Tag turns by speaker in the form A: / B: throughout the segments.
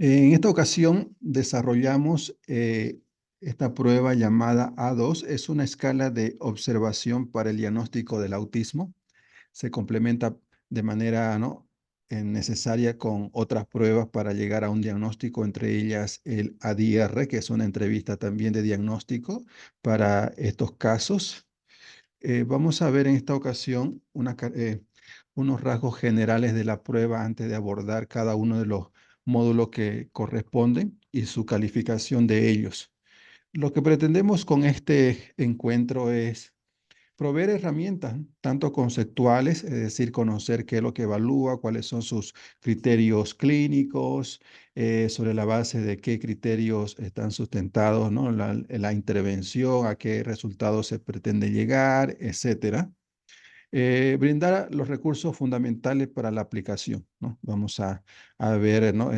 A: En esta ocasión desarrollamos esta prueba llamada A2. Es una escala de observación para el diagnóstico del autismo. Se complementa de manera, ¿no?, necesaria con otras pruebas para llegar a un diagnóstico, entre ellas el ADR, que es una entrevista también de diagnóstico para estos casos. Vamos a ver en esta ocasión unos rasgos generales de la prueba antes de abordar cada uno de los módulos que corresponden y su calificación de ellos. Lo que pretendemos con este encuentro es proveer herramientas, tanto conceptuales, es decir, conocer qué es lo que evalúa, cuáles son sus criterios clínicos, sobre la base de qué criterios están sustentados, ¿no?, la intervención, a qué resultados se pretende llegar, etcétera. Brindar los recursos fundamentales para la aplicación, ¿no? Vamos a ver, ¿no?,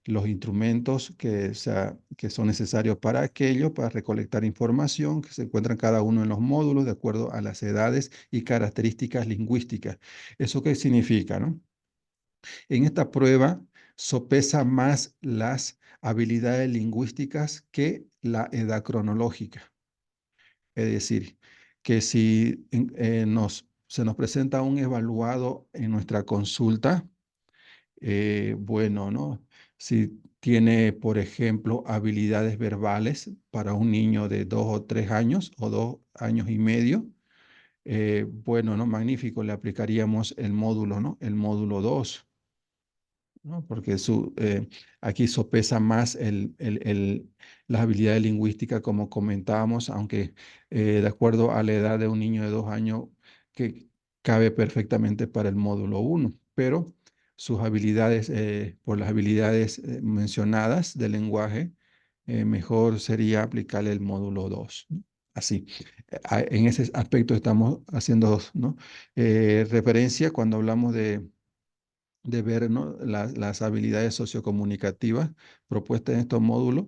A: los instrumentos que son necesarios para aquello, para recolectar información que se encuentran cada uno en los módulos de acuerdo a las edades y características lingüísticas. ¿Eso qué significa, no? En esta prueba sopesa más las habilidades lingüísticas que la edad cronológica. Es decir, que si se nos presenta un evaluado en nuestra consulta, bueno, ¿no? Si tiene, por ejemplo, habilidades verbales para un niño de 2 o 3 años o 2 años y medio, bueno, ¿no? Magnífico, le aplicaríamos el módulo, ¿no? El módulo 2, ¿no? Porque aquí sopesa más las habilidades lingüísticas, como comentábamos, aunque de acuerdo a la edad de un niño de 2 años, que cabe perfectamente para el módulo 1, pero sus habilidades, por las habilidades mencionadas del lenguaje, mejor sería aplicarle el módulo 2, ¿no? Así, en ese aspecto estamos haciendo, ¿no?, referencia cuando hablamos de ver, ¿no?, las habilidades sociocomunicativas propuestas en estos módulos,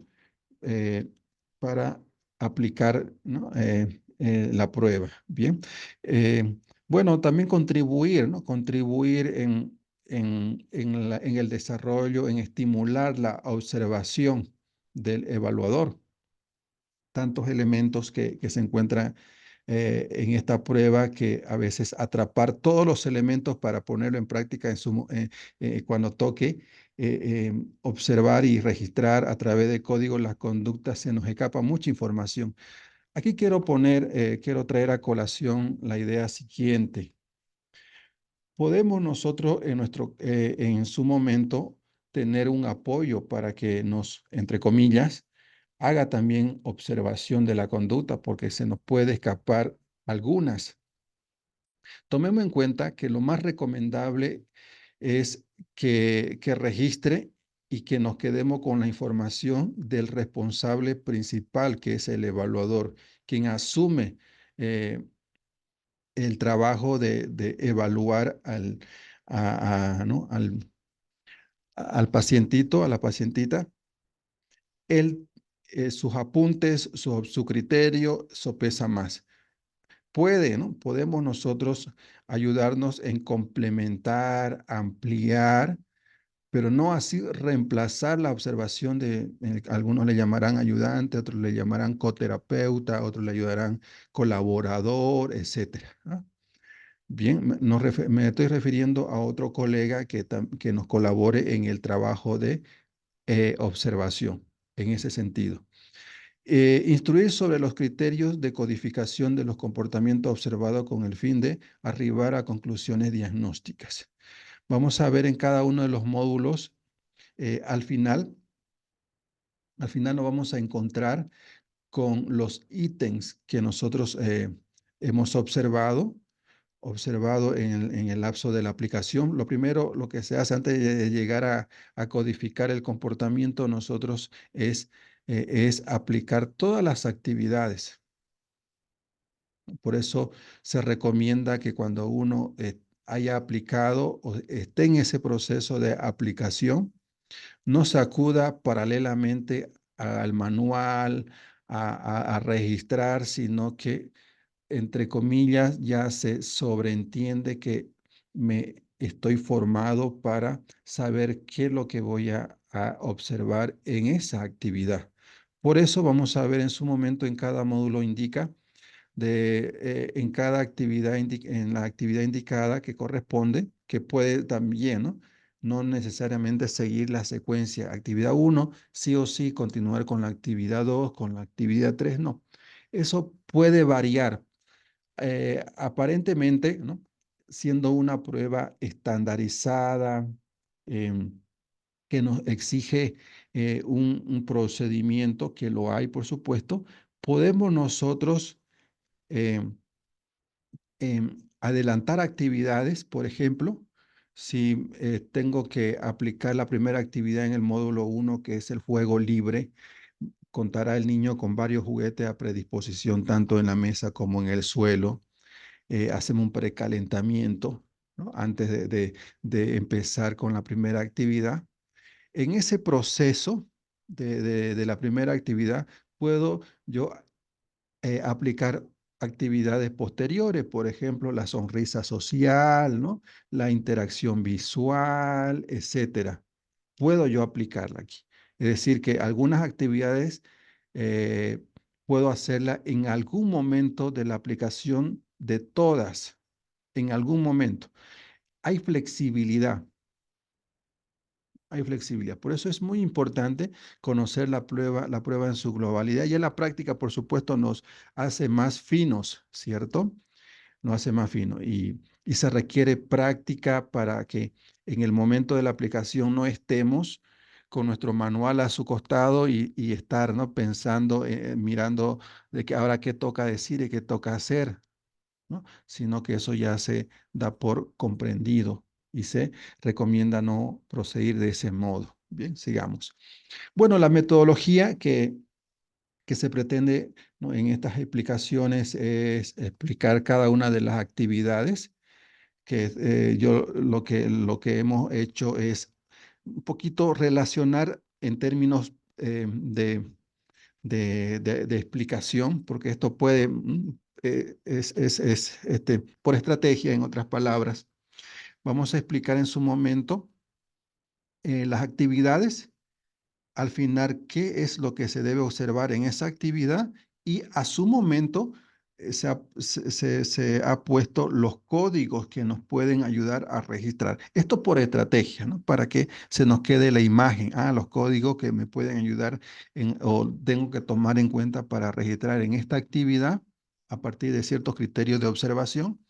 A: eh, para aplicar, ¿no?, la prueba. Bien. Eh, bueno, también contribuir, ¿no? Contribuir en el desarrollo, en estimular la observación del evaluador. Tantos elementos que se encuentran en esta prueba, que a veces atrapar todos los elementos para ponerlo en práctica cuando toque, observar y registrar a través de código las conductas, se nos escapa mucha información. Aquí quiero traer a colación la idea siguiente. Podemos nosotros en su momento tener un apoyo para que nos, entre comillas, haga también observación de la conducta, porque se nos puede escapar algunas. Tomemos en cuenta que lo más recomendable es que registre y que nos quedemos con la información del responsable principal, que es el evaluador, quien asume eh, el trabajo de evaluar ¿no?, al pacientito, a la pacientita. Él, sus apuntes, su criterio sopesa más. ¿No? Podemos nosotros ayudarnos en complementar, ampliar, pero no así reemplazar la observación algunos le llamarán ayudante, otros le llamarán coterapeuta, otros le ayudarán colaborador, etcétera, ¿no? Bien, me estoy refiriendo a otro colega que nos colabore en el trabajo de observación, en ese sentido. Instruir sobre los criterios de codificación de los comportamientos observados con el fin de arribar a conclusiones diagnósticas. Vamos a ver en cada uno de los módulos, al final nos vamos a encontrar con los ítems que nosotros hemos observado en el lapso de la aplicación. Lo primero, lo que se hace antes de llegar a codificar el comportamiento, nosotros es aplicar todas las actividades. Por eso se recomienda que cuando uno haya aplicado o esté en ese proceso de aplicación, no se acuda paralelamente al manual, a registrar, sino que, entre comillas, ya se sobreentiende que me estoy formado para saber qué es lo que voy a observar en esa actividad. Por eso vamos a ver en su momento en cada módulo indica en cada actividad, en la actividad indicada que corresponde, que puede también, ¿no? No necesariamente seguir la secuencia. Actividad uno sí o sí, continuar con la actividad 2 con la actividad 3 no. Eso puede variar. Aparentemente, ¿no? Siendo una prueba estandarizada, em, que nos exige un procedimiento, que lo hay, por supuesto, podemos nosotros em, adelantar actividades. Por ejemplo, si tengo que aplicar la primera actividad en el módulo uno, que es el juego libre, contará el niño con varios juguetes a predisposición, tanto en la mesa como en el suelo. Hacemos un precalentamiento, ¿no? Antes de empezar con la primera actividad. En ese proceso de la primera actividad, puedo yo aplicar actividades posteriores, por ejemplo, la sonrisa social, ¿no? La interacción visual, etcétera. Puedo yo aplicarla aquí. Es decir, que algunas actividades eh, puedo hacerla en algún momento de la aplicación de todas, en algún momento. Hay flexibilidad. Hay flexibilidad. Por eso es muy importante conocer la prueba en su globalidad. Y en la práctica, por supuesto, nos hace más finos, ¿cierto? Nos hace más finos. Y se requiere práctica para que en el momento de la aplicación no estemos con nuestro manual a su costado y estar, ¿no? Pensando, mirando de que ahora qué toca decir y qué toca hacer, ¿no? Sino que eso ya se da por comprendido y se recomienda no proceder de ese modo. Bien, sigamos. Bueno, la metodología que se pretende, ¿no? En estas explicaciones es explicar cada una de las actividades que yo lo que hemos hecho es un poquito relacionar en términos de explicación, porque esto puede, por estrategia, en otras palabras. Vamos a explicar en su momento las actividades, al final qué es lo que se debe observar en esa actividad y a su momento se ha puesto los códigos que nos pueden ayudar a registrar. Esto por estrategia, ¿no? Para que se nos quede la imagen, los códigos que me pueden ayudar o tengo que tomar en cuenta para registrar en esta actividad a partir de ciertos criterios de observación,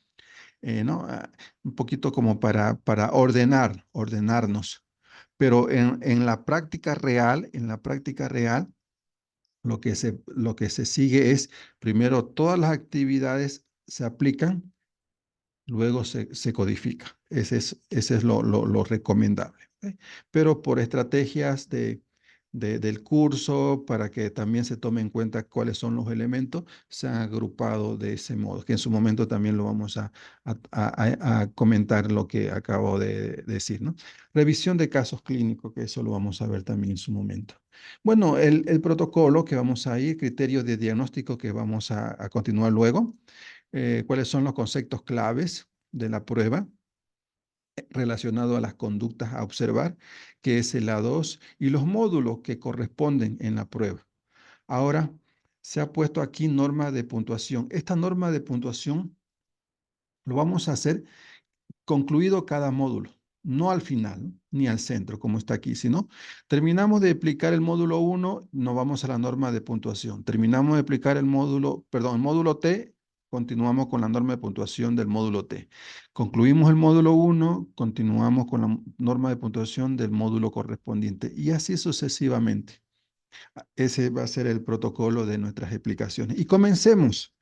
A: ¿no? Un poquito como para ordenarnos. Pero en la práctica real, lo que se sigue es, primero, todas las actividades se aplican, luego se codifica. Ese es lo recomendable. ¿Ok? Pero por estrategias del curso, para que también se tome en cuenta cuáles son los elementos, se han agrupado de ese modo, que en su momento también lo vamos a comentar lo que acabo de decir, ¿no? Revisión de casos clínicos, que eso lo vamos a ver también en su momento. Bueno, el protocolo que vamos a ir, criterios de diagnóstico que vamos a continuar luego, cuáles son los conceptos claves de la prueba relacionado a las conductas a observar, que es el A2, y los módulos que corresponden en la prueba. Ahora, se ha puesto aquí norma de puntuación. Esta norma de puntuación lo vamos a hacer concluido cada módulo, no al final, ¿no? Ni al centro, como está aquí, sino terminamos de aplicar el módulo 1, nos vamos a la norma de puntuación. Terminamos de aplicar el módulo T, continuamos con la norma de puntuación del módulo T. Concluimos el módulo 1, continuamos con la norma de puntuación del módulo correspondiente y así sucesivamente. Ese va a ser el protocolo de nuestras explicaciones. Y comencemos.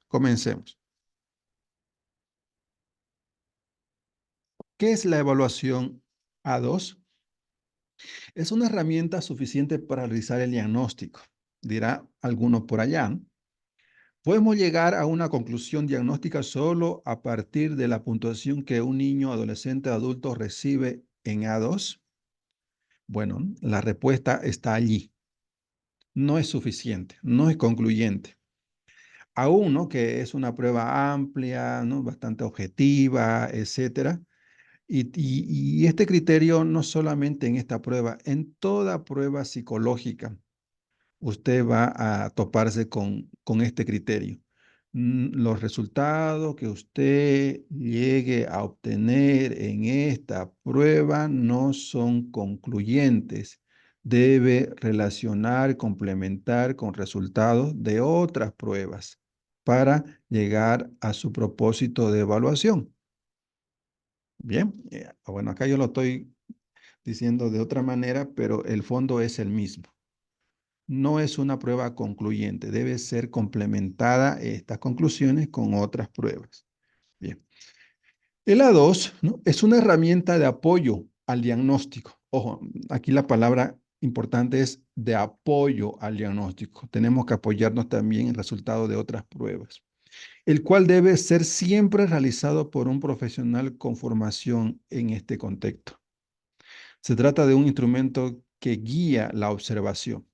A: ¿Qué es la evaluación A2? Es una herramienta suficiente para realizar el diagnóstico, dirá alguno por allá, ¿no? Podemos llegar a una conclusión diagnóstica solo a partir de la puntuación que un niño, adolescente, adulto recibe en A2. Bueno, la respuesta está allí. No es suficiente, no es concluyente. Aún, ¿no? Que es una prueba amplia, ¿no? Bastante objetiva, etcétera. Y este criterio no solamente en esta prueba, en toda prueba psicológica usted va a toparse con este criterio. Los resultados que usted llegue a obtener en esta prueba no son concluyentes. Debe relacionar, complementar con resultados de otras pruebas para llegar a su propósito de evaluación. Bien, bueno, acá yo lo estoy diciendo de otra manera, pero el fondo es el mismo. No es una prueba concluyente, debe ser complementada estas conclusiones con otras pruebas. Bien. El A2, ¿no?, es una herramienta de apoyo al diagnóstico. Ojo, aquí la palabra importante es de apoyo al diagnóstico. Tenemos que apoyarnos también en el resultado de otras pruebas, el cual debe ser siempre realizado por un profesional con formación en este contexto. Se trata de un instrumento que guía la observación.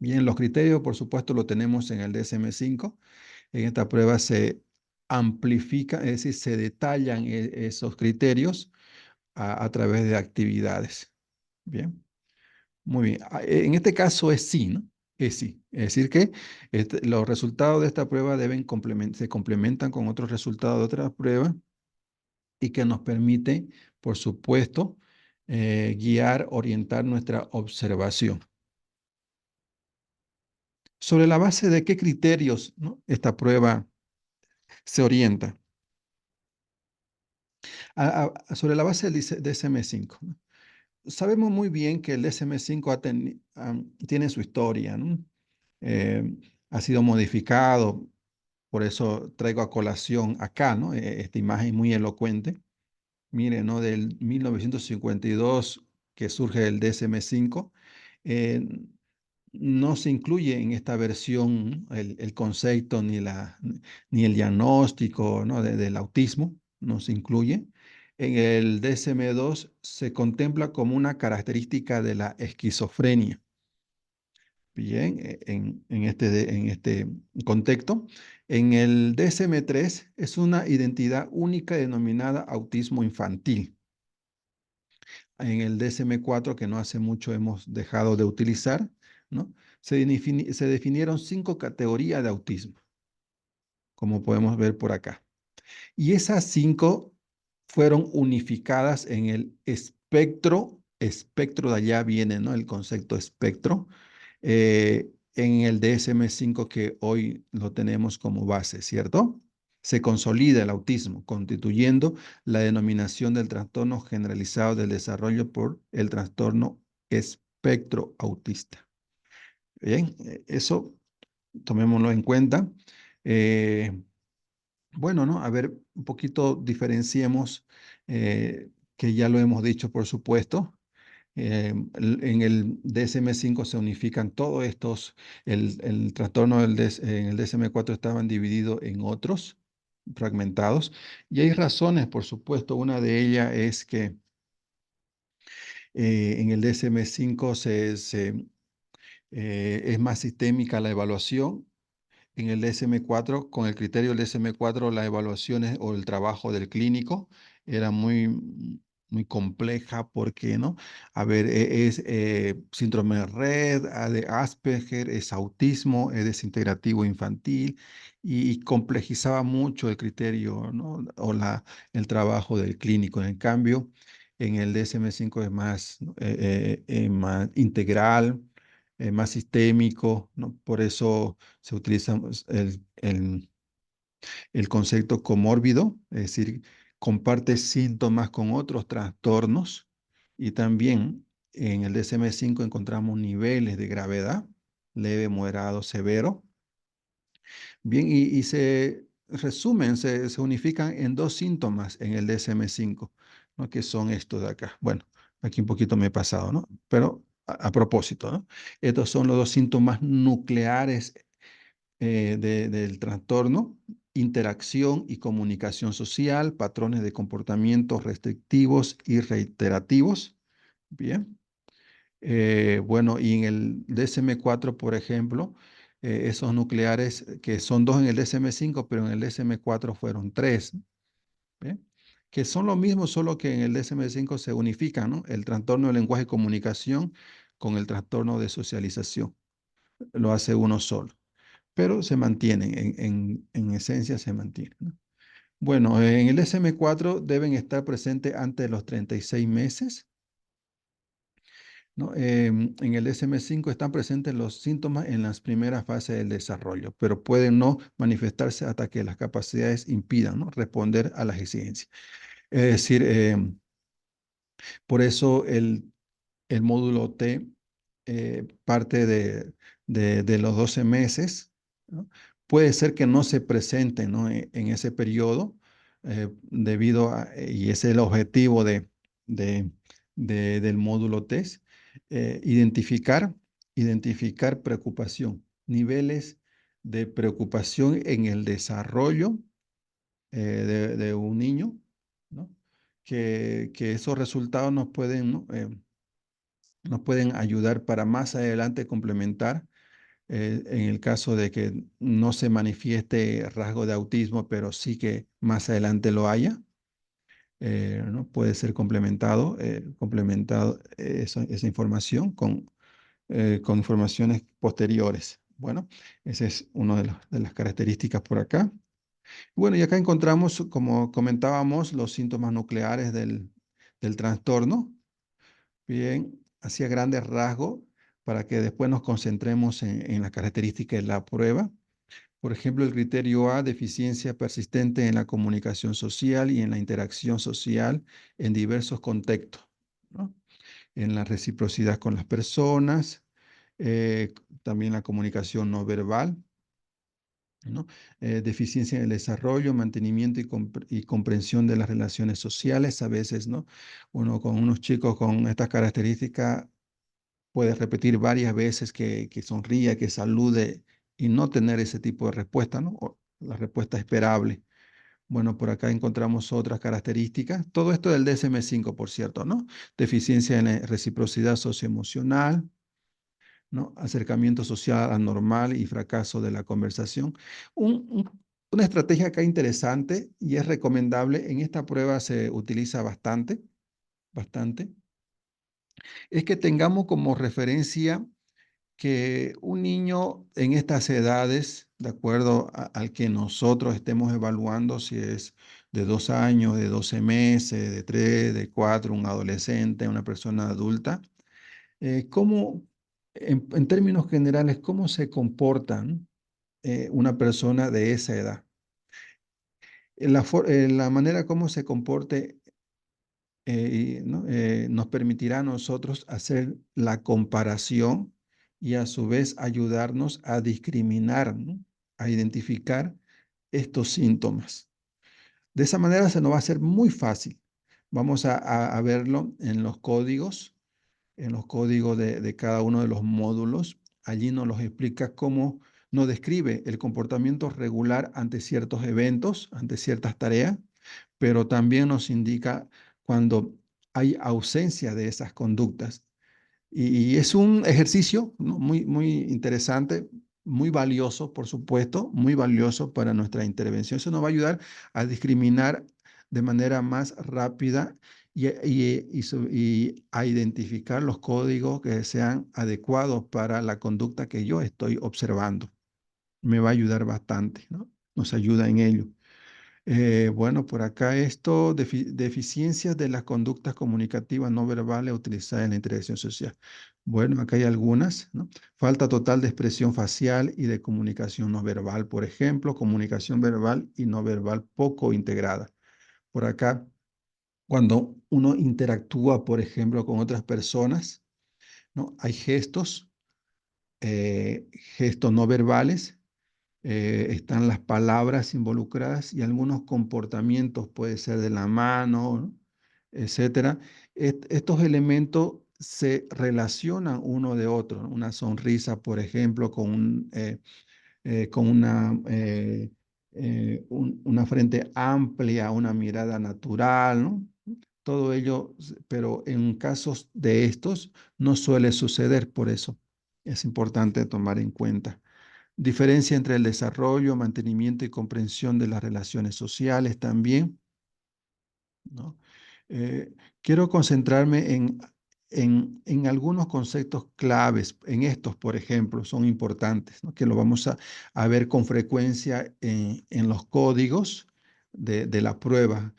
A: Bien, los criterios, por supuesto, lo tenemos en el DSM-5. En esta prueba se amplifica, es decir, se detallan esos criterios a través de actividades. Bien, muy bien. En este caso es sí, ¿no? Es sí. Es decir, que los resultados de esta prueba se complementan con otros resultados de otras pruebas y que nos permite, por supuesto, guiar, orientar nuestra observación. ¿Sobre la base de qué criterios, ¿no?, esta prueba se orienta? Sobre la base del DSM-5, ¿no? Sabemos muy bien que el DSM-5 tiene su historia, ¿no? Eh, ha sido modificado, por eso traigo a colación acá, ¿no?, esta imagen muy elocuente. Mire, ¿no?, del 1952 que surge el DSM-5, eh, no se incluye en esta versión el concepto ni el diagnóstico, ¿no?, del autismo, no se incluye. En el DSM-2 se contempla como una característica de la esquizofrenia. Bien, en este contexto. En el DSM-3 es una identidad única denominada autismo infantil. En el DSM-4, que no hace mucho hemos dejado de utilizar, ¿no?, se definieron 5 categorías de autismo, como podemos ver por acá. Y esas 5 fueron unificadas en el espectro de allá viene, ¿no?, el concepto espectro, en el DSM-5 que hoy lo tenemos como base, ¿cierto? Se consolida el autismo, constituyendo la denominación del trastorno generalizado del desarrollo por el trastorno espectro autista. Bien, eso tomémoslo en cuenta. Eh, bueno, ¿no? A ver, un poquito diferenciemos, que ya lo hemos dicho, por supuesto. En el DSM-5 se unifican todos estos, el trastorno en el DSM-4 estaban divididos en otros, fragmentados, y hay razones, por supuesto. Una de ellas es que en el DSM-5 es más sistémica la evaluación. En el DSM-4, con el criterio del DSM-4, las evaluaciones o el trabajo del clínico era muy compleja porque, ¿no? A ver, es síndrome de Rett, de Asperger, es autismo, es desintegrativo infantil y complejizaba mucho el criterio, ¿no?, o el trabajo del clínico. En cambio, en el DSM-5 es más, ¿no?, más integral, más sistémico, ¿no? Por eso se utiliza el concepto comórbido, es decir, comparte síntomas con otros trastornos, y también en el DSM-5 encontramos niveles de gravedad, leve, moderado, severo. Bien, y se resumen, se unifican en 2 síntomas en el DSM-5, ¿no?, que son estos de acá. Bueno, aquí un poquito me he pasado, ¿no? Pero a propósito, ¿no? Estos son los 2 síntomas nucleares del trastorno: interacción y comunicación social, patrones de comportamientos restrictivos y reiterativos. Bien. Bueno, y en el DSM-4, por ejemplo, esos nucleares que son 2 en el DSM-5, pero en el DSM-4 fueron 3. ¿Bien? que son lo mismo, solo que en el DSM-5 se unifican, ¿no? El trastorno de lenguaje y comunicación con el trastorno de socialización. Lo hace uno solo, pero se mantienen, en esencia se mantienen, ¿no? Bueno, en el DSM-4 deben estar presentes antes de los 36 meses, ¿no? En el DSM-5 están presentes los síntomas en las primeras fases del desarrollo, pero pueden no manifestarse hasta que las capacidades impidan, ¿no?, responder a las exigencias. Es decir, por eso el módulo T parte de los 12 meses, ¿no? Puede ser que no se presente, ¿no?, en ese periodo, debido a, y ese es el objetivo de, del módulo TEST, identificar, identificar preocupación, niveles de preocupación en el desarrollo de un niño, ¿no? Que esos resultados nos pueden, ¿no?, nos pueden ayudar para más adelante complementar, en el caso de que no se manifieste rasgo de autismo, pero sí que más adelante lo haya, ¿no? Puede ser complementado esa información con informaciones posteriores. Bueno, esa es una de las características por acá. Bueno, y acá encontramos, como comentábamos, los síntomas nucleares del trastorno. Bien, hacia grandes rasgos, para que después nos concentremos en las características de la prueba. Por ejemplo, el criterio A, deficiencia persistente en la comunicación social y en la interacción social en diversos contextos, ¿no? En la reciprocidad con las personas, también la comunicación no verbal, ¿no? Deficiencia en el desarrollo, mantenimiento y comprensión de las relaciones sociales. A veces, ¿no?, uno con unos chicos con estas características puede repetir varias veces que sonría, que salude y no tener ese tipo de respuesta, ¿no? O la respuesta esperable. Bueno, por acá encontramos otras características. Todo esto del DSM-5, por cierto, ¿no? Deficiencia en la reciprocidad socioemocional, ¿no? Acercamiento social anormal y fracaso de la conversación. Una estrategia acá interesante y es recomendable, en esta prueba se utiliza bastante, bastante, es que tengamos como referencia que un niño en estas edades, de acuerdo al que nosotros estemos evaluando, si es de 2 años, de 12 meses, de 3, de 4, un adolescente, una persona adulta, cómo, en términos generales, cómo se comportan una persona de esa edad. La manera como se comporte, ¿no?, nos permitirá a nosotros hacer la comparación y a su vez ayudarnos a discriminar, ¿no?, a identificar estos síntomas. De esa manera se nos va a hacer muy fácil. Vamos a verlo en los códigos de cada uno de los módulos. Allí nos los explica cómo nos describe el comportamiento regular ante ciertos eventos, ante ciertas tareas, pero también nos indica cuando hay ausencia de esas conductas. Y es un ejercicio, ¿no?, muy, muy interesante, muy valioso, por supuesto, muy valioso para nuestra intervención. Eso nos va a ayudar a discriminar de manera más rápida y a identificar los códigos que sean adecuados para la conducta que yo estoy observando. Me va a ayudar bastante, ¿no? Nos ayuda en ello. Bueno, por acá esto, deficiencias de las conductas comunicativas no verbales utilizadas en la interacción social. Bueno, acá hay algunas, ¿no? Falta total de expresión facial y de comunicación no verbal, por ejemplo, comunicación verbal y no verbal poco integrada. Por acá, cuando uno interactúa, por ejemplo, con otras personas, ¿no?, hay gestos no verbales, están las palabras involucradas y algunos comportamientos, puede ser de la mano, ¿no?, etcétera. Estos elementos se relacionan uno de otro, ¿no? Una sonrisa, por ejemplo, con una frente amplia, una mirada natural, ¿no? Todo ello, pero en casos de estos no suele suceder, por eso es importante tomar en cuenta. Diferencia entre el desarrollo, mantenimiento y comprensión de las relaciones sociales también. ¿no? Quiero concentrarme en algunos conceptos claves. En estos, por ejemplo, son importantes, ¿no? Que lo vamos a ver con frecuencia en los códigos de la prueba.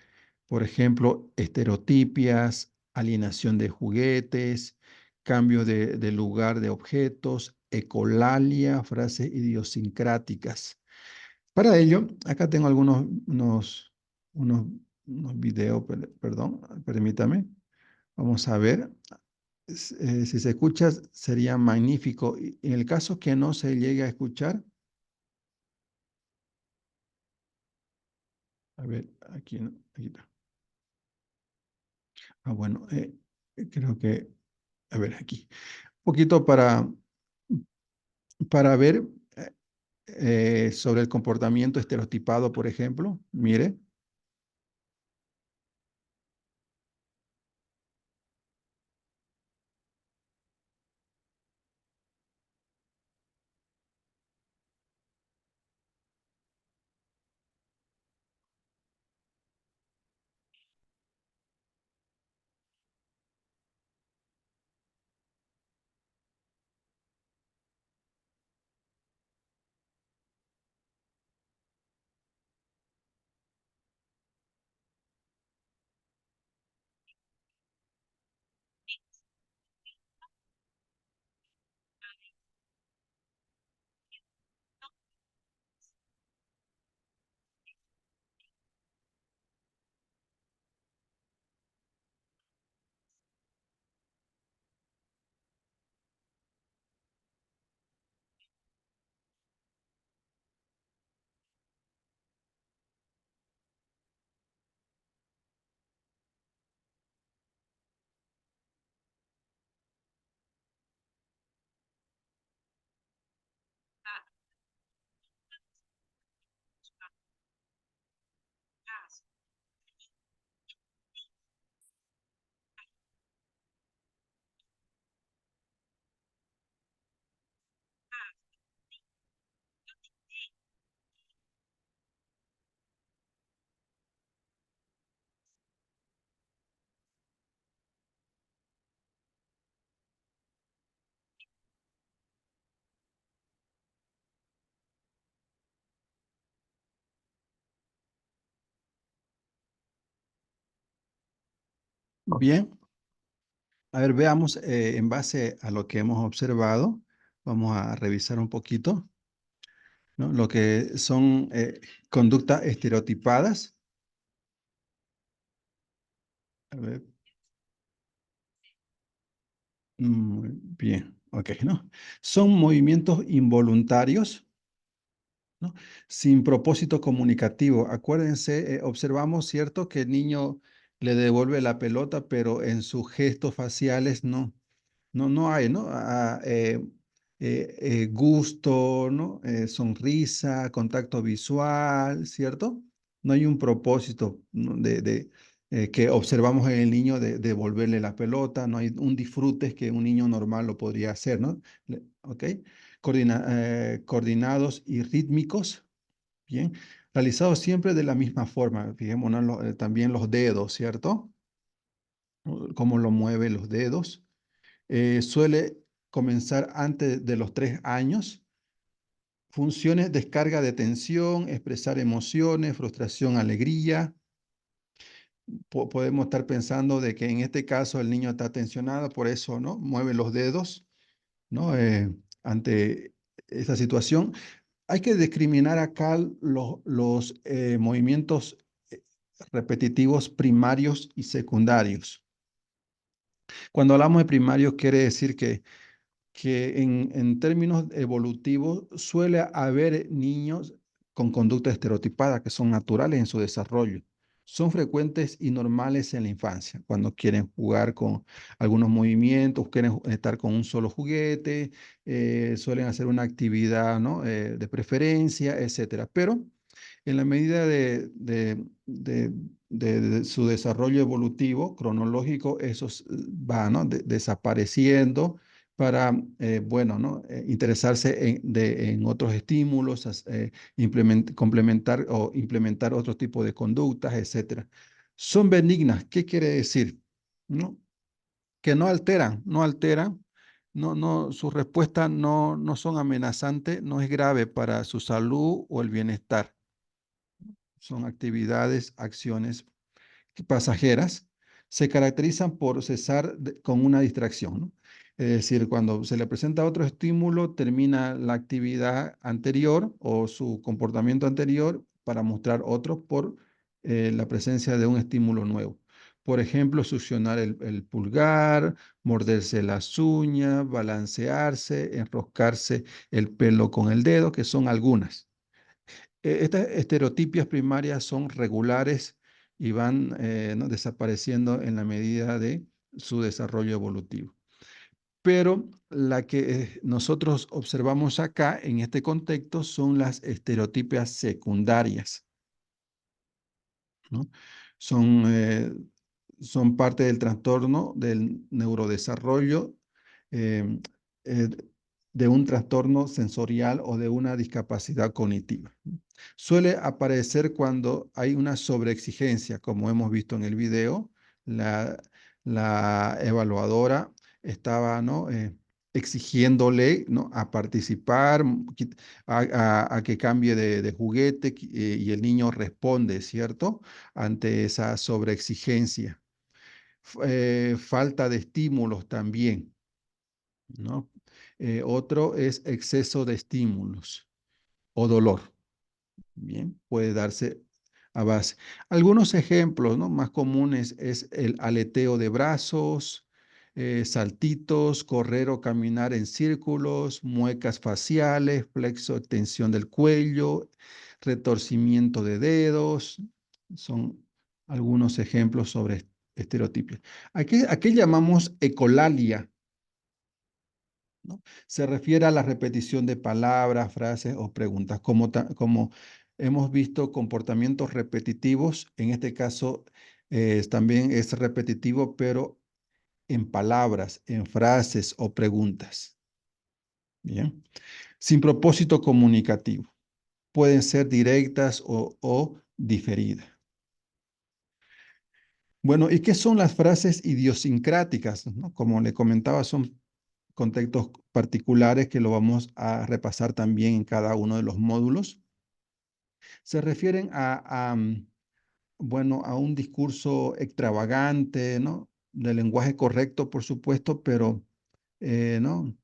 A: Por ejemplo, estereotipias, alienación de juguetes, cambio de lugar de objetos, ecolalia, frases idiosincráticas. Para ello, acá tengo unos, unos videos, perdón, permítame. Vamos a ver. Si se escucha, sería magnífico. Y en el caso que no se llegue a escuchar, a ver, aquí, aquí está. Ah, bueno, creo que, a ver, aquí. Un poquito para ver sobre el comportamiento estereotipado, por ejemplo. Mire. Bien. A ver, veamos en base a lo que hemos observado, vamos a revisar un poquito, ¿no? Lo que son conductas estereotipadas. A ver, muy bien, ok, ¿no? Son movimientos involuntarios, ¿no? Sin propósito comunicativo. Acuérdense, observamos, ¿cierto? Que el niño le devuelve la pelota, pero en sus gestos faciales no. No hay, ¿no? Gusto, ¿no? Sonrisa, contacto visual, ¿cierto? No hay un propósito, ¿no? Que observamos en el niño de devolverle la pelota, no hay un disfrute que un niño normal lo podría hacer, ¿no? ¿Ok? Coordinados y rítmicos, ¿bien? Realizados siempre de la misma forma, fijémonos también los dedos, ¿cierto? Cómo lo mueve los dedos. Suele comenzar antes de los 3 años. Funciones, descarga de tensión, expresar emociones, frustración, alegría. Podemos estar pensando de que en este caso el niño está tensionado, por eso, ¿no? Mueve los dedos, ¿no? Ante esta situación. Hay que discriminar acá los movimientos eh, repetitivos primarios y secundarios. Cuando hablamos de primarios, quiere decir que en términos evolutivos suele haber niños con conducta estereotipada que son naturales en su desarrollo. Son frecuentes y normales en la infancia, cuando quieren jugar con algunos movimientos, quieren estar con un solo juguete, suelen hacer una actividad, ¿no? De preferencia, etcétera. Pero en la medida de su desarrollo evolutivo, cronológico, eso va, ¿no? Desapareciendo para, bueno, ¿no? Interesarse en otros estímulos, complementar o implementar otro tipo de conductas, etcétera. Son benignas. ¿Qué quiere decir? ¿No? Que no alteran, sus respuestas no son amenazantes, no es grave para su salud o el bienestar. Son actividades, acciones pasajeras, se caracterizan por cesar con una distracción, ¿no? Es decir, cuando se le presenta otro estímulo, termina la actividad anterior o su comportamiento anterior para mostrar otro por la presencia de un estímulo nuevo. Por ejemplo, succionar el pulgar, morderse las uñas, balancearse, enroscarse el pelo con el dedo, que son algunas. Estas estereotipias primarias son regulares y van ¿no? desapareciendo en la medida de su desarrollo evolutivo. Pero la que nosotros observamos acá en este contexto son las estereotipias secundarias, ¿no? Son, eh, son parte del trastorno del neurodesarrollo, eh, eh, de un trastorno sensorial o de una discapacidad cognitiva. Suele aparecer cuando hay una sobreexigencia, como hemos visto en el video. La, la evaluadora estaba, ¿no? Exigiéndole, ¿no? a participar, a que cambie de juguete y el niño responde, ¿cierto? Ante esa sobreexigencia. Falta de estímulos también, ¿no? Otro es exceso de estímulos o dolor. Bien, puede darse a base. Algunos ejemplos, ¿no? más comunes es el aleteo de brazos, saltitos, correr o caminar en círculos, muecas faciales, flexo, extensión del cuello, retorcimiento de dedos. Son algunos ejemplos sobre estereotipos. ¿A qué llamamos ecolalia? ¿No? Se refiere a la repetición de palabras, frases o preguntas, como hemos visto comportamientos repetitivos, en este caso también es repetitivo, pero en palabras, en frases o preguntas. Bien. Sin propósito comunicativo. Pueden ser directas o diferidas. Bueno, ¿y qué son las frases idiosincráticas? ¿No? Como le comentaba, son contextos particulares que lo vamos a repasar también en cada uno de los módulos. Se refieren bueno, a un discurso extravagante, ¿no? De lenguaje correcto, por supuesto, pero ¿no?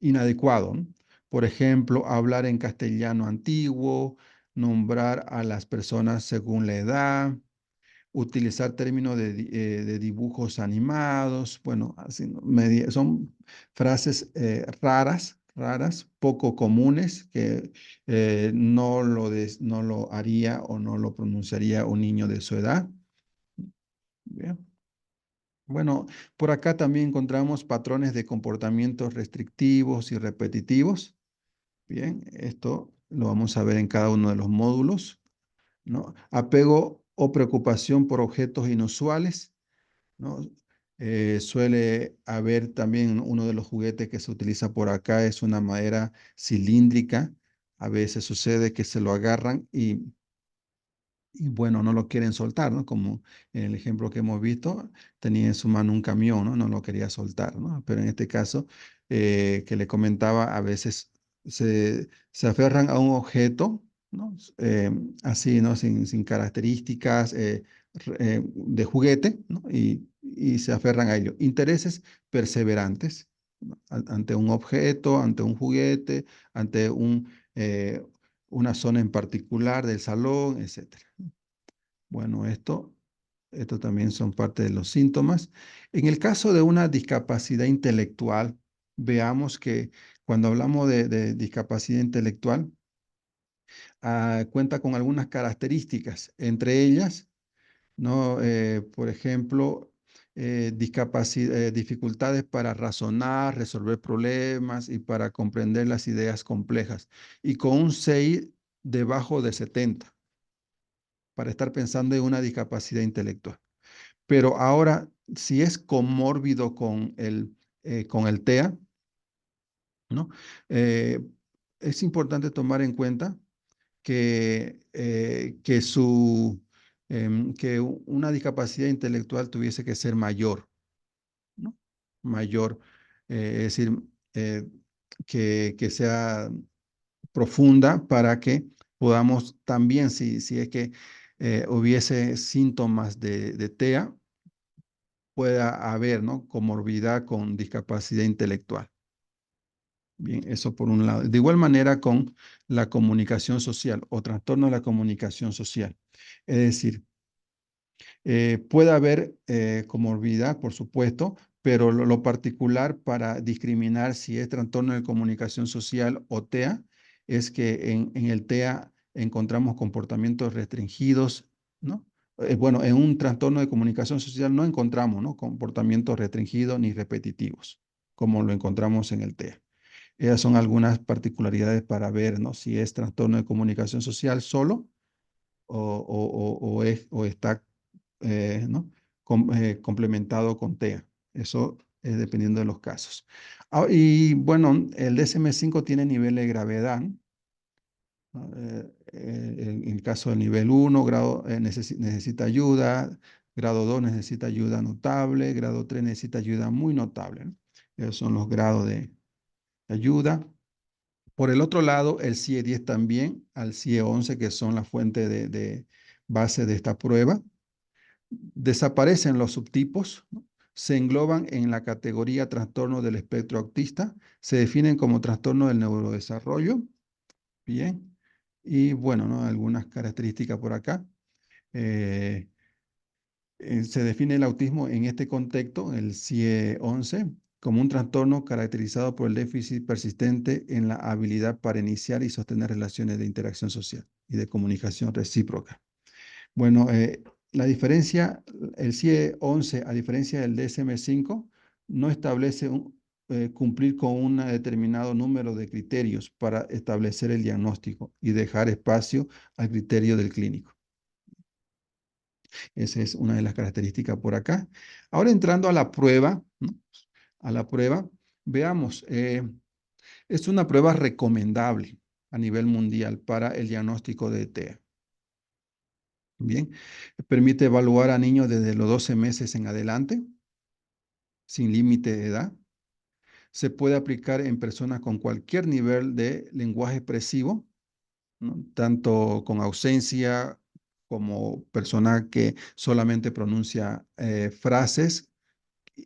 A: inadecuado, ¿no? Por ejemplo, hablar en castellano antiguo, nombrar a las personas según la edad, utilizar términos de dibujos animados, bueno, así, ¿no? Son frases raras, poco comunes, que no lo haría o no lo pronunciaría un niño de su edad. Bien. Bueno, por acá también encontramos patrones de comportamientos restrictivos y repetitivos. Bien, esto lo vamos a ver en cada uno de los módulos, ¿no? Apego o preocupación por objetos inusuales, ¿no? Suele haber también uno de los juguetes que se utiliza por acá, es una madera cilíndrica. A veces sucede que se lo agarran y bueno, no lo quieren soltar, ¿no? Como en el ejemplo que hemos visto, tenía en su mano un camión, ¿no? No lo quería soltar, ¿no? Pero en este caso, que le comentaba, a veces se aferran a un objeto, ¿no? Así, ¿no? Sin características de juguete, ¿no? Y se aferran a ello. Intereses perseverantes, ¿no? Ante un objeto, ante un juguete, ante eh, una zona en particular del salón, etcétera. Bueno, esto también son parte de los síntomas. En el caso de una discapacidad intelectual, veamos que cuando hablamos de discapacidad intelectual, cuenta con algunas características, entre ellas, ¿no? Por ejemplo, dificultades para razonar, resolver problemas y para comprender las ideas complejas, y con un CI debajo de 70 para estar pensando en una discapacidad intelectual. Pero ahora, si es comórbido con el TEA, ¿no? Eh, es importante tomar en cuenta que que una discapacidad intelectual tuviese que ser mayor, ¿no? Mayor, es decir, eh, que sea profunda para que podamos también, si es que hubiese síntomas de TEA, pueda haber, ¿no? Comorbilidad con discapacidad intelectual. Bien, eso por un lado. De igual manera con la comunicación social o trastorno de la comunicación social. Es decir, puede haber comorbilidad, por supuesto, pero lo particular para discriminar si es trastorno de comunicación social o TEA es que en el TEA encontramos comportamientos restringidos, ¿no? Bueno, en un trastorno de comunicación social no encontramos, ¿no? Comportamientos restringidos ni repetitivos, como lo encontramos en el TEA. Esas son algunas particularidades para ver, ¿no? Si es trastorno de comunicación social solo o está ¿no? Complementado con TEA. Eso es dependiendo de los casos. Y bueno, el DSM-5 tiene nivel de gravedad, ¿no? En el caso del nivel 1, necesita ayuda, grado 2 necesita ayuda notable, grado 3 necesita ayuda muy notable, ¿no? Esos son los grados de ayuda. Por el otro lado, el CIE 10 también, al CIE 11, que son la fuente de base de esta prueba. Desaparecen los subtipos, ¿no? Se engloban en la categoría trastorno del espectro autista, se definen como trastorno del neurodesarrollo, bien, y bueno, ¿no? Algunas características por acá. Eh, Se define el autismo en este contexto, el CIE 11, como un trastorno caracterizado por el déficit persistente en la habilidad para iniciar y sostener relaciones de interacción social y de comunicación recíproca. Bueno, la diferencia, el CIE 11, a diferencia del DSM-5, no establece cumplir con un determinado número de criterios para establecer el diagnóstico y dejar espacio al criterio del clínico. Esa es una de las características por acá. Ahora entrando a la prueba, ¿no? A la prueba, veamos, es una prueba recomendable a nivel mundial para el diagnóstico de TEA. Bien, permite evaluar a niños desde los 12 meses en adelante, sin límite de edad. Se puede aplicar en personas con cualquier nivel de lenguaje expresivo, ¿no? Tanto con ausencia como persona que solamente pronuncia frases.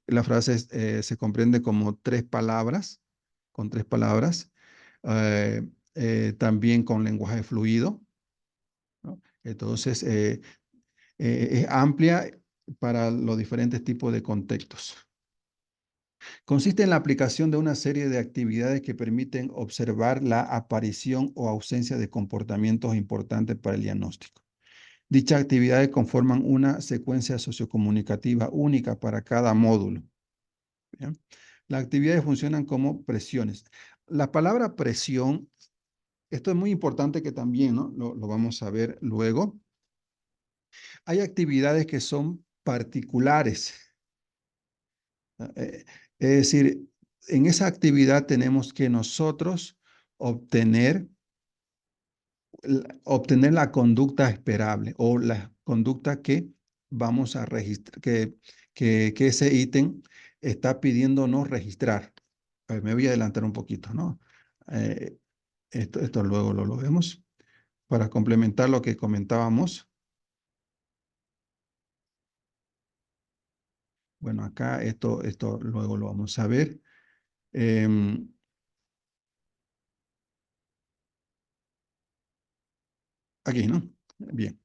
A: La frase se comprende como tres palabras, con tres palabras. eh, También con lenguaje fluido, ¿no? Entonces, es amplia para los diferentes tipos de contextos. Consiste en la aplicación de una serie de actividades que permiten observar la aparición o ausencia de comportamientos importantes para el diagnóstico. Dichas actividades conforman una secuencia sociocomunicativa única para cada módulo. ¿Bien? Las actividades funcionan como presiones. La palabra presión, esto es muy importante que también, ¿no? Lo vamos a ver luego. Hay actividades que son particulares. Eh, es decir, en esa actividad tenemos que nosotros obtener, obtener la conducta esperable o la conducta que vamos a registrar, que ese ítem está pidiéndonos registrar. Me voy a adelantar un poquito, ¿no? Eh, esto luego lo vemos. Para complementar lo que comentábamos, bueno, acá esto luego lo vamos a ver. Em, Aquí, ¿no? Bien.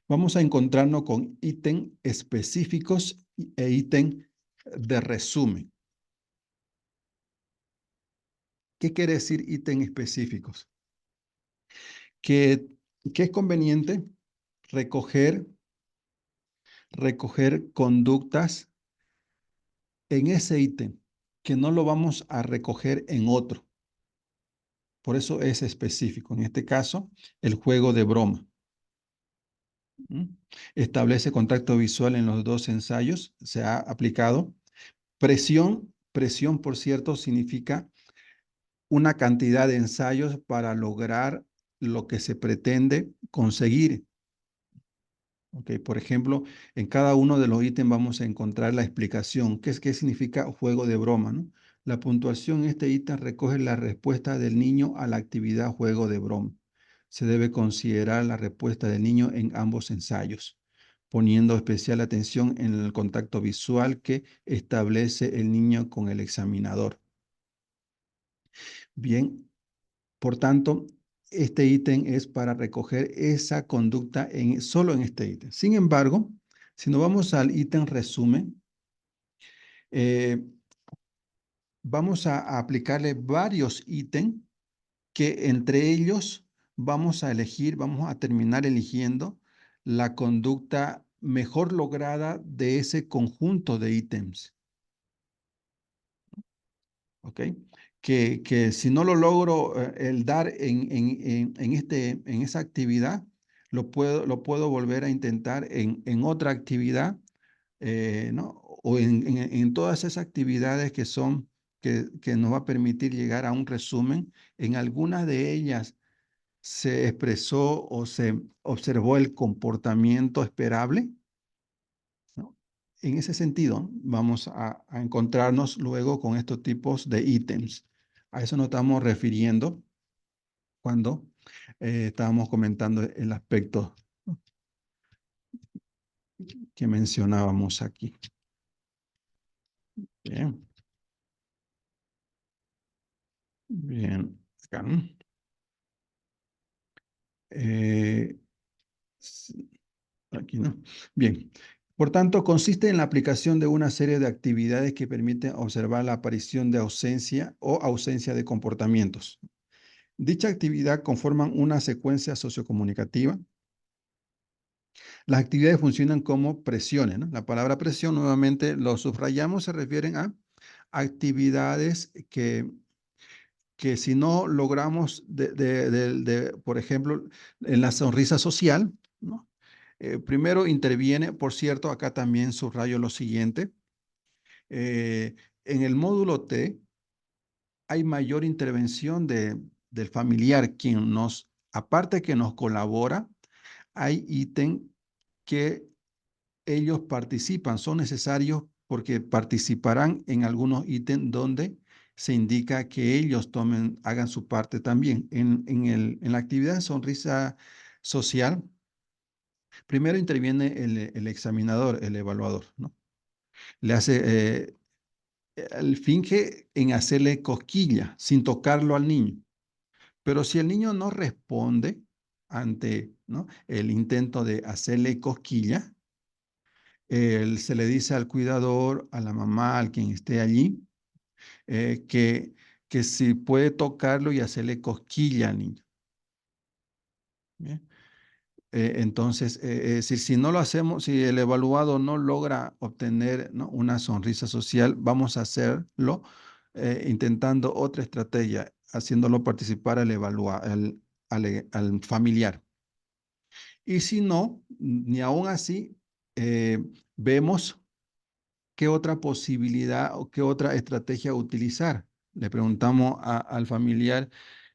A: Vamos a encontrarnos con ítems específicos e ítem de resumen. ¿Qué quiere decir ítem específicos? Que, que es conveniente recoger, recoger conductas en ese ítem, que no lo vamos a recoger en otro. Por eso es específico. En este caso, el juego de broma. ¿Mm? Establece contacto visual en los dos ensayos. Se ha aplicado. Presión, presión, por cierto, significa una cantidad de ensayos para lograr lo que se pretende conseguir. Ok, por ejemplo, en cada uno de los ítems vamos a encontrar la explicación. ¿Qué significa juego de broma, no? La puntuación en este ítem recoge la respuesta del niño a la actividad juego de broma. Se debe considerar la respuesta del niño en ambos ensayos, poniendo especial atención en el contacto visual que establece el niño con el examinador. Bien, por tanto, este ítem es para recoger esa conducta solo en este ítem. Sin embargo, si nos vamos al ítem resumen, eh, vamos a aplicarle varios ítems que entre ellos vamos a terminar eligiendo la conducta mejor lograda de ese conjunto de ítems. ¿Ok? Que si no lo logro el dar en esa actividad, lo puedo volver a intentar en otra actividad, ¿no? O en todas esas actividades que nos va a permitir llegar a un resumen. En algunas de ellas se expresó o se observó el comportamiento esperable, ¿no? En ese sentido, vamos a encontrarnos luego con estos tipos de ítems. A eso nos estamos refiriendo cuando estábamos comentando el aspecto que mencionábamos aquí. Bien, bien. Acá, ¿no? Eh, Aquí, ¿no? Bien. Por tanto, consiste en la aplicación de una serie de actividades que permiten observar la aparición de ausencia o ausencia de comportamientos. Dicha actividad conforman una secuencia sociocomunicativa. Las actividades funcionan como presiones, ¿no? La palabra presión, nuevamente lo subrayamos, se refieren a actividades que si no logramos, por ejemplo, en la sonrisa social, ¿no? Primero interviene, por cierto, acá también subrayo lo siguiente, eh, en el módulo T hay mayor intervención del familiar, quien aparte que nos colabora, hay ítem que ellos participan, son necesarios porque participarán en algunos ítems donde se indica que ellos hagan su parte también. En la actividad de sonrisa social, primero interviene el examinador, el evaluador, ¿no? Le hace, el finge en hacerle cosquilla sin tocarlo al niño. Pero si el niño no responde ante, ¿no?, el intento de hacerle cosquilla, se le dice al cuidador, a la mamá, al quien esté allí, eh, que, que si puede tocarlo y hacerle cosquilla al niño. ¿Bien? Entonces, es decir, si no lo hacemos, si el evaluado no logra obtener, ¿no?, una sonrisa social, vamos a hacerlo intentando otra estrategia, haciéndolo participar al familiar. Y si no, ni aún así, vemos qué otra posibilidad o qué otra estrategia utilizar. Le preguntamos al familiar,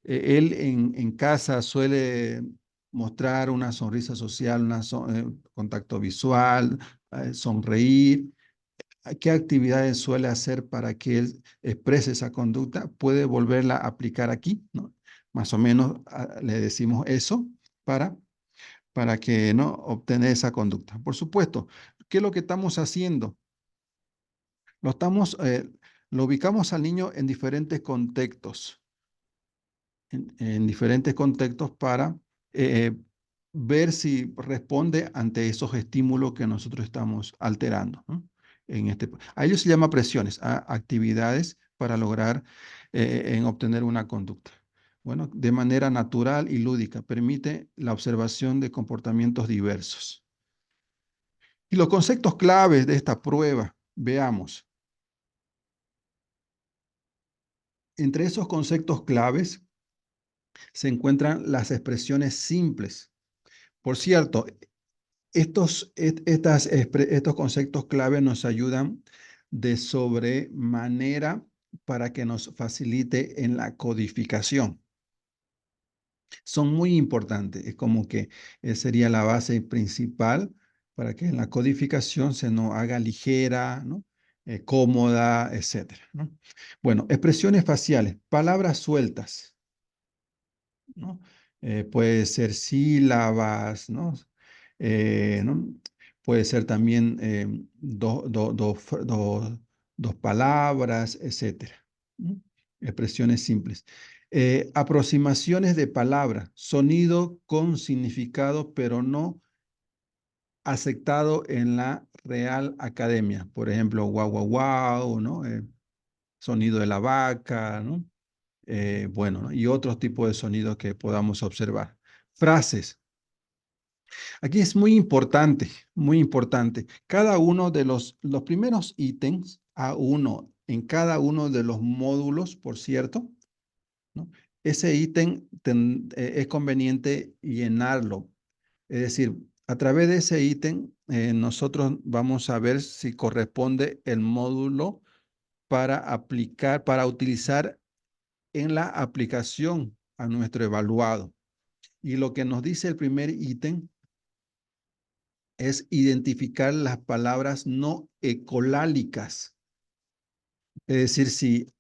A: él en casa suele mostrar una sonrisa social, contacto visual, sonreír. ¿Qué actividades suele hacer para que él exprese esa conducta? Puede volverla a aplicar aquí, ¿no? Más o menos le decimos eso para que no obtener esa conducta. Por supuesto, ¿qué es lo que estamos haciendo? Lo estamos, lo ubicamos al niño en diferentes contextos, en diferentes contextos para eh, ver si responde ante esos estímulos que nosotros estamos alterando, ¿no? A ello se llama presiones, a actividades para lograr en obtener una conducta. Bueno, de manera natural y lúdica, permite la observación de comportamientos diversos. Y los conceptos claves de esta prueba, veamos. Entre esos conceptos claves se encuentran las expresiones simples. Por cierto, estos conceptos clave nos ayudan de sobremanera para que nos facilite en la codificación. Son muy importantes, es como que sería la base principal para que en la codificación se nos haga ligera, ¿no? Cómoda, etcétera, ¿no? Bueno, expresiones faciales, palabras sueltas, ¿no? Puede ser sílabas, ¿no? ¿No? Puede ser también dos palabras, etcétera, ¿no? Expresiones simples. Aproximaciones de palabra, sonido con significado, pero no aceptado en la Real Academia. Por ejemplo, guau, guau, guau, ¿no? Sonido de la vaca, ¿no? Bueno, ¿no? Y otros tipos de sonidos que podamos observar. Frases. Aquí es muy importante, muy importante. Cada uno de los primeros ítems, a uno en cada uno de los módulos, por cierto, ¿no? Ese ítem es conveniente llenarlo. Es decir, a través de ese ítem, nosotros vamos a ver si corresponde el módulo para aplicar, para utilizar en la aplicación a nuestro evaluado. Y lo que nos dice el primer ítem es identificar las palabras no ecolálicas. Es decir,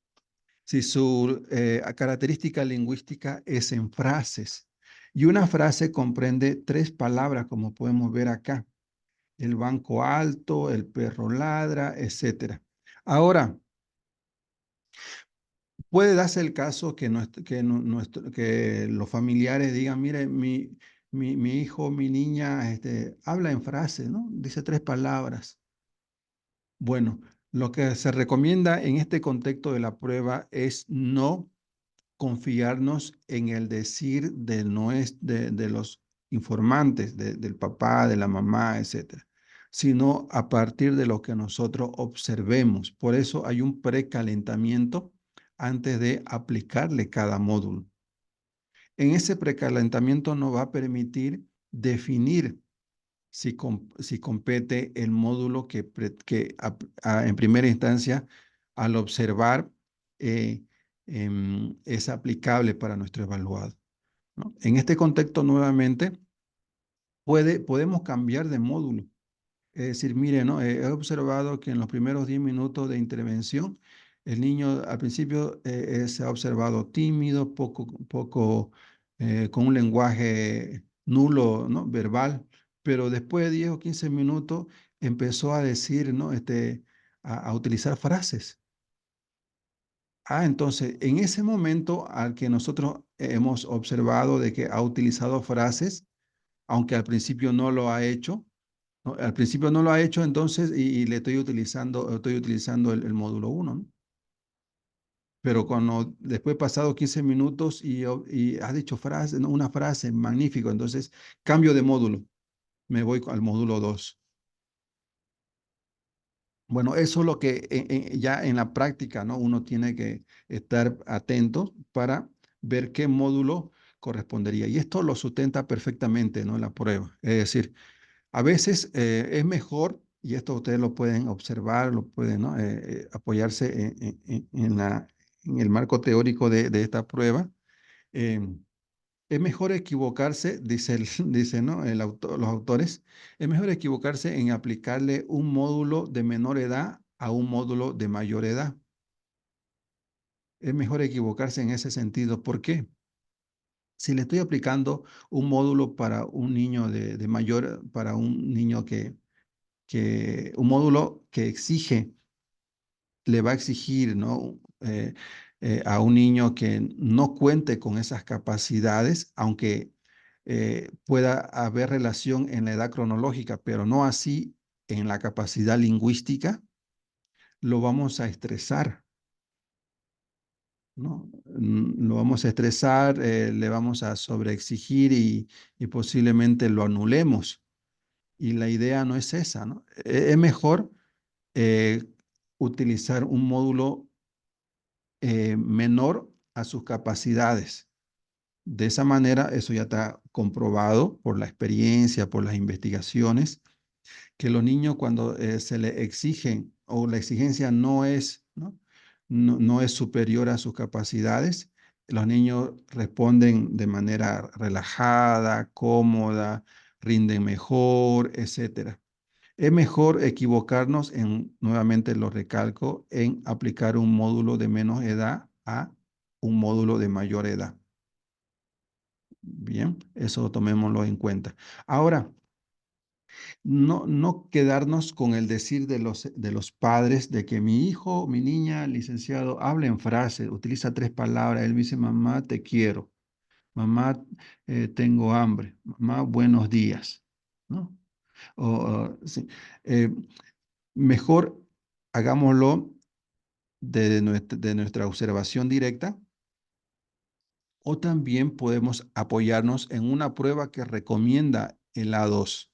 A: si su característica lingüística es en frases. Y una frase comprende tres palabras, como podemos ver acá. El banco alto, el perro ladra, etcétera. Ahora, puede darse el caso que, que los familiares digan, mire, mi hijo, mi niña, habla en frase, ¿no? Dice tres palabras. Bueno, lo que se recomienda en este contexto de la prueba es no confiarnos en el decir de los informantes, del papá, de la mamá, etcétera, sino a partir de lo que nosotros observemos. Por eso hay un precalentamiento antes de aplicarle cada módulo. En ese precalentamiento nos va a permitir definir si compete el módulo que en primera instancia, al observar, eh, es aplicable para nuestro evaluado, ¿no? En este contexto, nuevamente, podemos cambiar de módulo. Es decir, mire, ¿no? He observado que en los primeros 10 minutos de intervención, el niño al principio se ha observado tímido, con un lenguaje nulo, ¿no? Verbal, pero después de 10 o 15 minutos empezó a decir, ¿no? A utilizar frases. Entonces, en ese momento al que nosotros hemos observado de que ha utilizado frases, aunque al principio no lo ha hecho, ¿no? Al principio no lo ha hecho, entonces, y le estoy utilizando el módulo uno, ¿no? Pero cuando después pasado 15 minutos y ha dicho frase, ¿no? Una frase, magnífico, entonces cambio de módulo, me voy al módulo 2. Bueno, eso es lo que ya en la práctica, ¿no? Uno tiene que estar atento para ver qué módulo correspondería. Y esto lo sustenta perfectamente, ¿no? La prueba. Es decir, a veces es mejor, y esto ustedes lo pueden observar, lo pueden, ¿no? Apoyarse en el marco teórico de esta prueba. eh, es mejor equivocarse, dice, ¿no? Los autores, es mejor equivocarse en aplicarle un módulo de menor edad a un módulo de mayor edad. Es mejor equivocarse en ese sentido. ¿Por qué? Si le estoy aplicando un módulo para un niño de mayor, para un niño un módulo que le va a exigir, ¿no? A un niño que no cuente con esas capacidades, aunque pueda haber relación en la edad cronológica, pero no así en la capacidad lingüística, lo vamos a estresar, ¿no? Lo vamos a estresar, le vamos a sobreexigir y posiblemente lo anulemos. Y la idea no es esa, ¿no? Es mejor eh, utilizar un módulo menor a sus capacidades. De esa manera, eso ya está comprobado por la experiencia, por las investigaciones, que los niños cuando se les exigen o la exigencia no es, ¿no? No es superior a sus capacidades, los niños responden de manera relajada, cómoda, rinden mejor, etcétera. Es mejor equivocarnos nuevamente lo recalco, en aplicar un módulo de menos edad a un módulo de mayor edad. Bien, eso tomémoslo en cuenta. Ahora, no quedarnos con el decir de los padres de que mi hijo, mi niña, licenciado, habla en frase, utiliza 3 palabras. Él me dice, mamá, te quiero. Mamá, tengo hambre. Mamá, buenos días. ¿No? Sí. Eh, Mejor hagámoslo de nuestra observación directa, o también podemos apoyarnos en una prueba que recomienda el A2,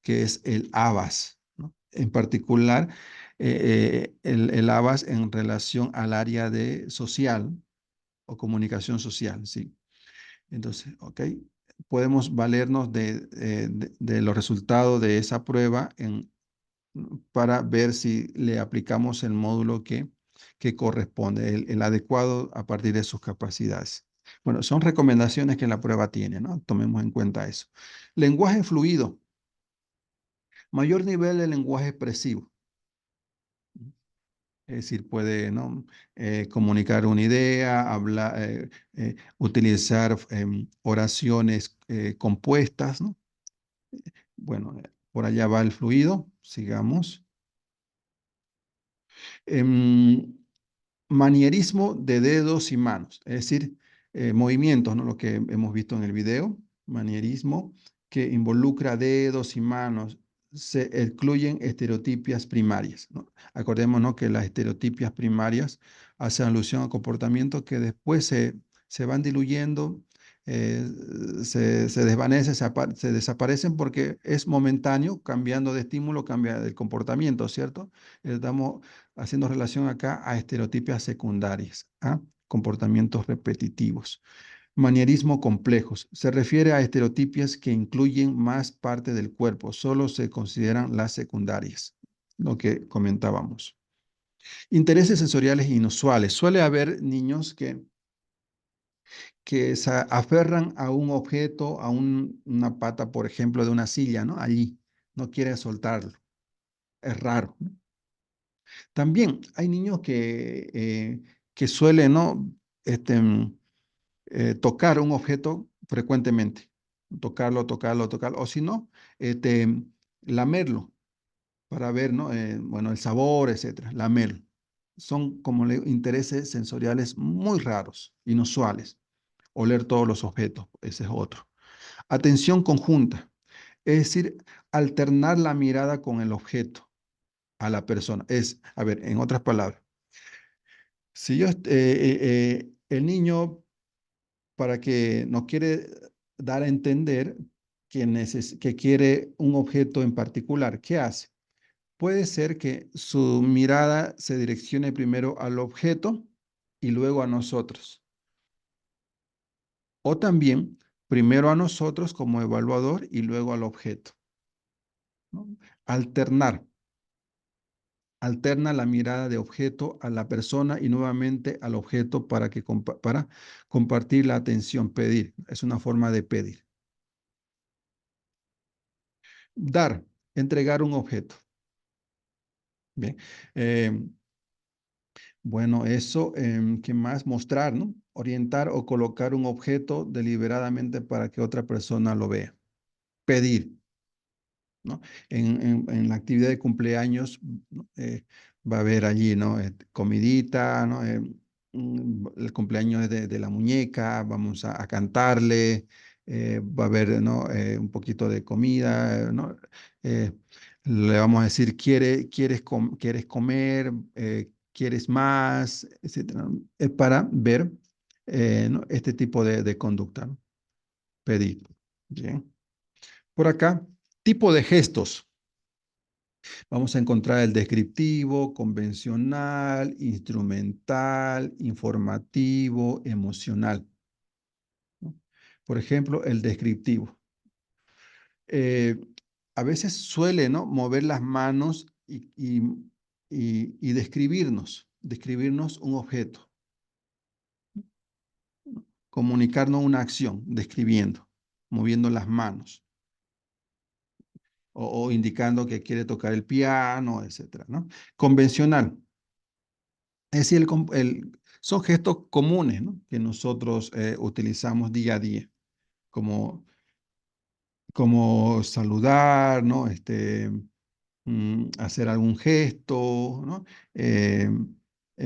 A: que es el ABAS, ¿no? En particular, el ABAS en relación al área de social o comunicación social, ¿sí? Entonces, ok, podemos valernos de los resultados de esa prueba para ver si le aplicamos el módulo que corresponde, el adecuado a partir de sus capacidades. Bueno, son recomendaciones que la prueba tiene, ¿no? Tomemos en cuenta eso. Lenguaje fluido, mayor nivel de lenguaje expresivo. Es decir, puede, ¿no? Comunicar una idea, hablar, utilizar oraciones compuestas, ¿no? Bueno, por allá va el fluido, sigamos. Em, Manierismo de dedos y manos, es decir, movimientos, ¿no? Lo que hemos visto en el video, manierismo que involucra dedos y manos, se incluyen estereotipias primarias, ¿no? Acordémonos que las estereotipias primarias hacen alusión a comportamientos que después se van diluyendo, eh, se desvanecen, se desaparecen porque es momentáneo, cambiando de estímulo, cambia el comportamiento, ¿cierto? Estamos haciendo relación acá a estereotipias secundarias, a comportamientos repetitivos. Manierismo complejos. Se refiere a estereotipias que incluyen más parte del cuerpo, solo se consideran las secundarias, lo que comentábamos. Intereses sensoriales inusuales. Suele haber niños que se aferran a un objeto, a una pata, por ejemplo, de una silla, ¿no? Allí, no quiere soltarlo. Es raro, ¿no? También hay niños que suelen, ¿no? Este, tocar un objeto frecuentemente. Tocarlo, tocarlo, tocarlo. O si no, este, lamerlo para ver, ¿no? Bueno, el sabor, etcétera. Lamerlo. Son como intereses sensoriales muy raros, inusuales. Oler todos los objetos, ese es otro. Atención conjunta, es decir, alternar la mirada con el objeto a la persona. Es, a ver, en otras palabras, si el niño, para que nos quiere dar a entender que quiere un objeto en particular, ¿qué hace? Puede ser que su mirada se direccione primero al objeto y luego a nosotros. O también primero a nosotros como evaluador y luego al objeto, ¿no? Alternar. Alterna la mirada de objeto a la persona y nuevamente al objeto para compartir la atención, pedir. Es una forma de pedir. Dar, entregar un objeto. Bien. Eh, bueno, eso, ¿qué más? Mostrar, ¿no? Orientar o colocar un objeto deliberadamente para que otra persona lo vea. Pedir. ¿No? En la actividad de cumpleaños, ¿no? Va a haber allí, ¿no? Comidita, ¿no? El cumpleaños de la muñeca, vamos a cantarle, va a haber, ¿no? Un poquito de comida, ¿no? Eh, Le vamos a decir, ¿quieres comer? ¿Quieres más? Etcétera, ¿no? Es para ver, ¿no? Este tipo de conducta, ¿no? Pedir. Bien. Por acá, tipo de gestos. Vamos a encontrar el descriptivo, convencional, instrumental, informativo, emocional, ¿no? Por ejemplo, el descriptivo. Eh, a veces suele, ¿no? Mover las manos y describirnos un objeto, ¿no? Comunicarnos una acción, describiendo, moviendo las manos. o indicando que quiere tocar el piano, etcétera, ¿no? Convencional. Es decir, son gestos comunes, ¿no? Que nosotros utilizamos día a día, como, como saludar, ¿no? Hacer algún gesto, ¿no? Eh,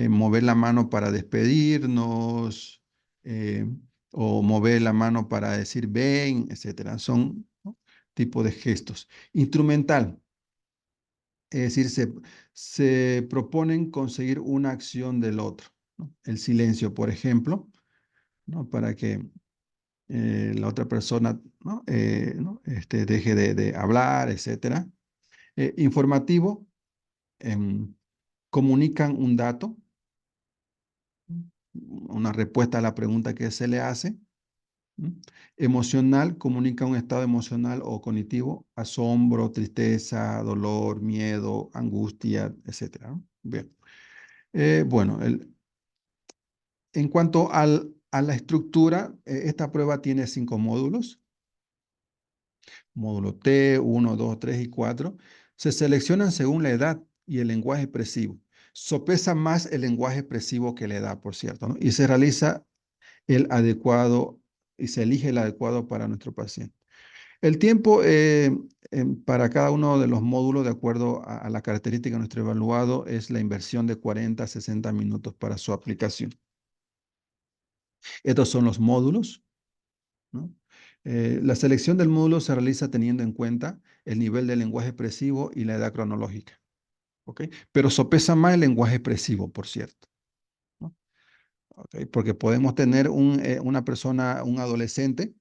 A: mover la mano para despedirnos, eh, o mover la mano para decir ven, etcétera. Son, ¿no? Tipos de gestos. Instrumental, es decir, se proponen conseguir una acción del otro, ¿no? El silencio, por ejemplo, ¿no? Para que la otra persona, ¿no? ¿No? Deje de hablar, etcétera. Informativo, em, comunican un dato, una respuesta a la pregunta que se le hace. ¿M? Emocional, comunica un estado emocional o cognitivo, asombro, tristeza, dolor, miedo, angustia, etcétera, ¿no? Bien. Bueno, en cuanto a la estructura, esta prueba tiene 5 módulos. Módulo T, 1, 2, 3 y 4. Se seleccionan según la edad y el lenguaje expresivo. Sopesa más el lenguaje expresivo que la edad, por cierto, ¿no? Y se realiza el adecuado y se elige el adecuado para nuestro paciente. El tiempo para cada uno de los módulos, de acuerdo a la característica de nuestro evaluado, es la inversión de 40 a 60 minutos para su aplicación. Estos son los módulos, ¿no? La selección del módulo se realiza teniendo en cuenta el nivel de lenguaje expresivo y la edad cronológica, ¿ok? Pero sopesa más el lenguaje expresivo, por cierto, ¿no? ¿Ok? Porque podemos tener una persona, un adolescente,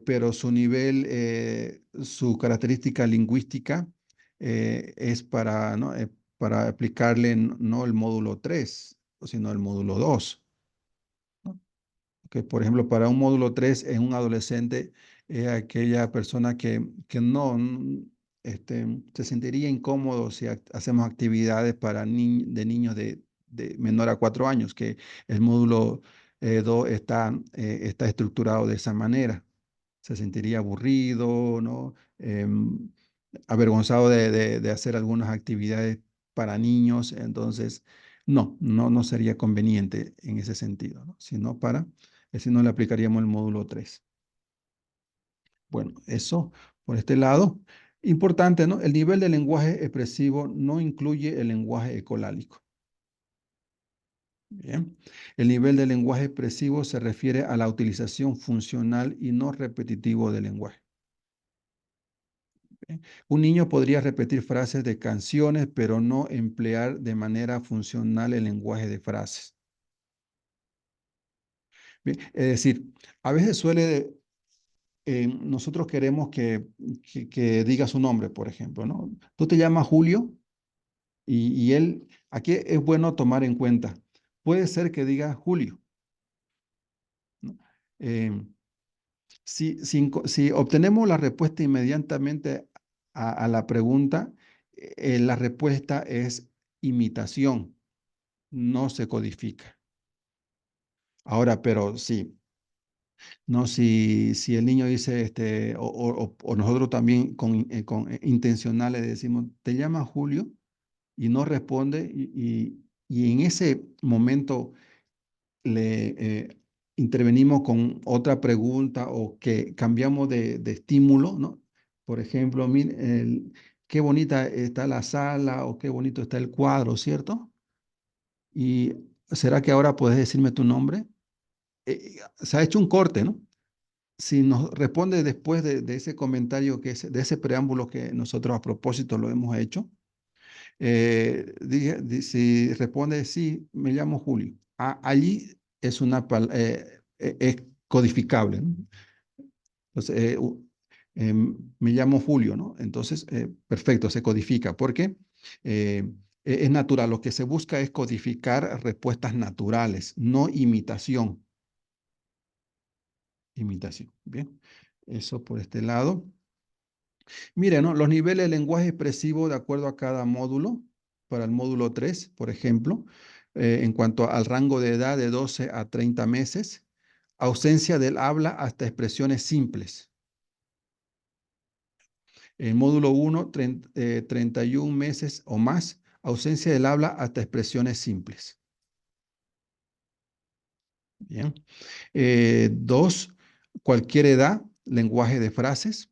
A: pero su nivel, su característica lingüística es para, ¿no? Para aplicarle no el módulo 3, sino el módulo 2, ¿no? Que, por ejemplo, para un módulo 3 en un adolescente es aquella persona que no se sentiría incómodo si hacemos actividades para de niños de menor a 4 años, que el módulo 2 está estructurado de esa manera. Se sentiría aburrido, ¿no? Avergonzado de hacer algunas actividades para niños, entonces no sería conveniente en ese sentido, ¿no? Sino si no le aplicaríamos el módulo 3. Bueno, eso por este lado. Importante, ¿no? El nivel de lenguaje expresivo no incluye el lenguaje ecolálico. Bien. El nivel de lenguaje expresivo se refiere a la utilización funcional y no repetitivo del lenguaje. Un niño podría repetir frases de canciones, pero no emplear de manera funcional el lenguaje de frases. Bien, es decir, a veces nosotros queremos que diga su nombre, por ejemplo, ¿no? Tú te llamas Julio y él, aquí es bueno tomar en cuenta, puede ser que diga Julio, ¿no? Em, si obtenemos la respuesta inmediatamente a la pregunta, la respuesta es imitación, no se codifica. Ahora, pero sí, no, si el niño dice, o nosotros también con intencional le decimos, ¿te llamas Julio? Y no responde, y en ese momento le intervenimos con otra pregunta o que cambiamos de estímulo, ¿no? Por ejemplo, mire, qué bonita está la sala o qué bonito está el cuadro, ¿cierto? ¿Y será que ahora puedes decirme tu nombre? Se ha hecho un corte, ¿no? Si nos responde después de ese comentario, de ese preámbulo que nosotros a propósito lo hemos hecho, si responde, sí, me llamo Julio. Allí es codificable, ¿no? Entonces, me llamo Julio, ¿no? Entonces, perfecto, se codifica, porque es natural. Lo que se busca es codificar respuestas naturales, no imitación. Imitación, bien. Eso por este lado. Mire, ¿no? Los niveles de lenguaje expresivo de acuerdo a cada módulo, para el módulo 3, por ejemplo, en cuanto al rango de edad de 12 a 30 meses, ausencia del habla hasta expresiones simples. En módulo 1, 31 meses o más, ausencia del habla hasta expresiones simples. Bien. 2, cualquier edad, lenguaje de frases.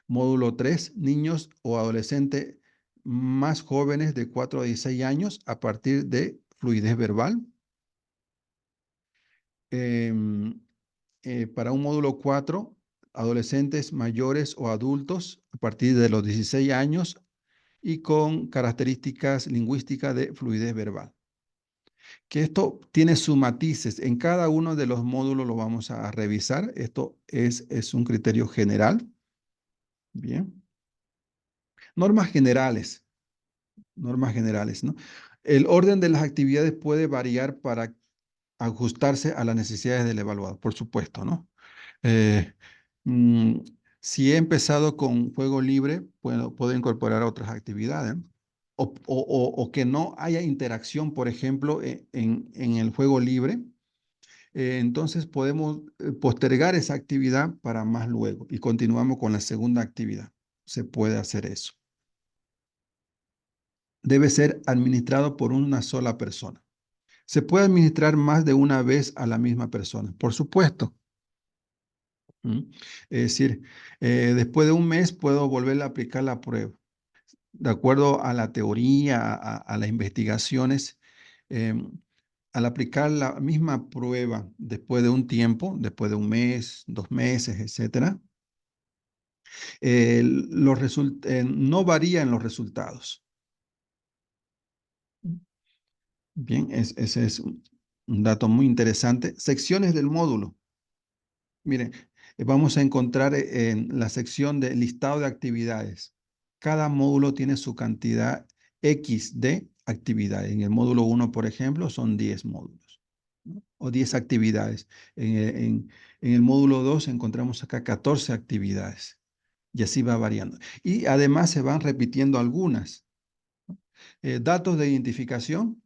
A: Módulo 3, niños o adolescentes más jóvenes de 4 a 16 años a partir de fluidez verbal. Em, para un módulo 4, adolescentes mayores o adultos a partir de los 16 años y con características lingüísticas de fluidez verbal. Que esto tiene sus matices. En cada uno de los módulos lo vamos a revisar. Esto es un criterio general. Bien. Normas generales. Normas generales, ¿no? El orden de las actividades puede variar para ajustarse a las necesidades del evaluado, por supuesto, ¿no? Eh, mm, si he empezado con juego libre, puedo incorporar otras actividades. O que no haya interacción, por ejemplo, en el juego libre, entonces podemos postergar esa actividad para más luego y continuamos con la segunda actividad. Se puede hacer eso. Debe ser administrado por una sola persona. Se puede administrar más de una vez a la misma persona, por supuesto. ¿Mm? Es decir, después de un mes puedo volver a aplicar la prueba. De acuerdo a la teoría, a las investigaciones, em, al aplicar la misma prueba después de un tiempo, después de un mes, 2 meses, etcétera, no varían los resultados. Bien, ese es un dato muy interesante. Secciones del módulo. Miren, vamos a encontrar en la sección de listado de actividades. Cada módulo tiene su cantidad X de actividades. En el módulo 1, por ejemplo, son 10 módulos, ¿no? O 10 actividades. En el módulo 2 encontramos acá 14 actividades. Y así va variando. Y además se van repitiendo algunas. Datos de identificación,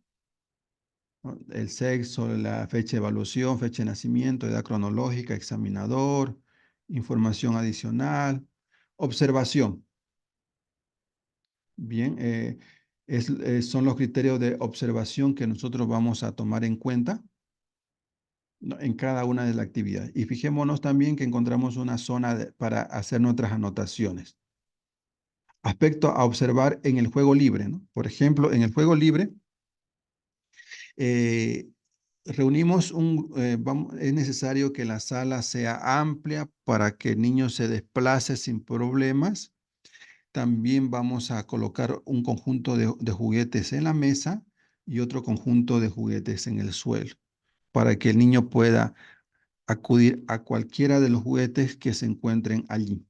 A: ¿no? El sexo, la fecha de evaluación, fecha de nacimiento, edad cronológica, examinador, información adicional, observación. Bien, son los criterios de observación que nosotros vamos a tomar en cuenta, ¿no? En cada una de las actividades. Y fijémonos también que encontramos una zona para hacer nuestras anotaciones. Aspecto a observar en el juego libre, ¿no? Por ejemplo, en el juego libre, eh, es necesario que la sala sea amplia para que el niño se desplace sin problemas. También vamos a colocar un conjunto de juguetes en la mesa y otro conjunto de juguetes en el suelo para que el niño pueda acudir a cualquiera de los juguetes que se encuentren allí.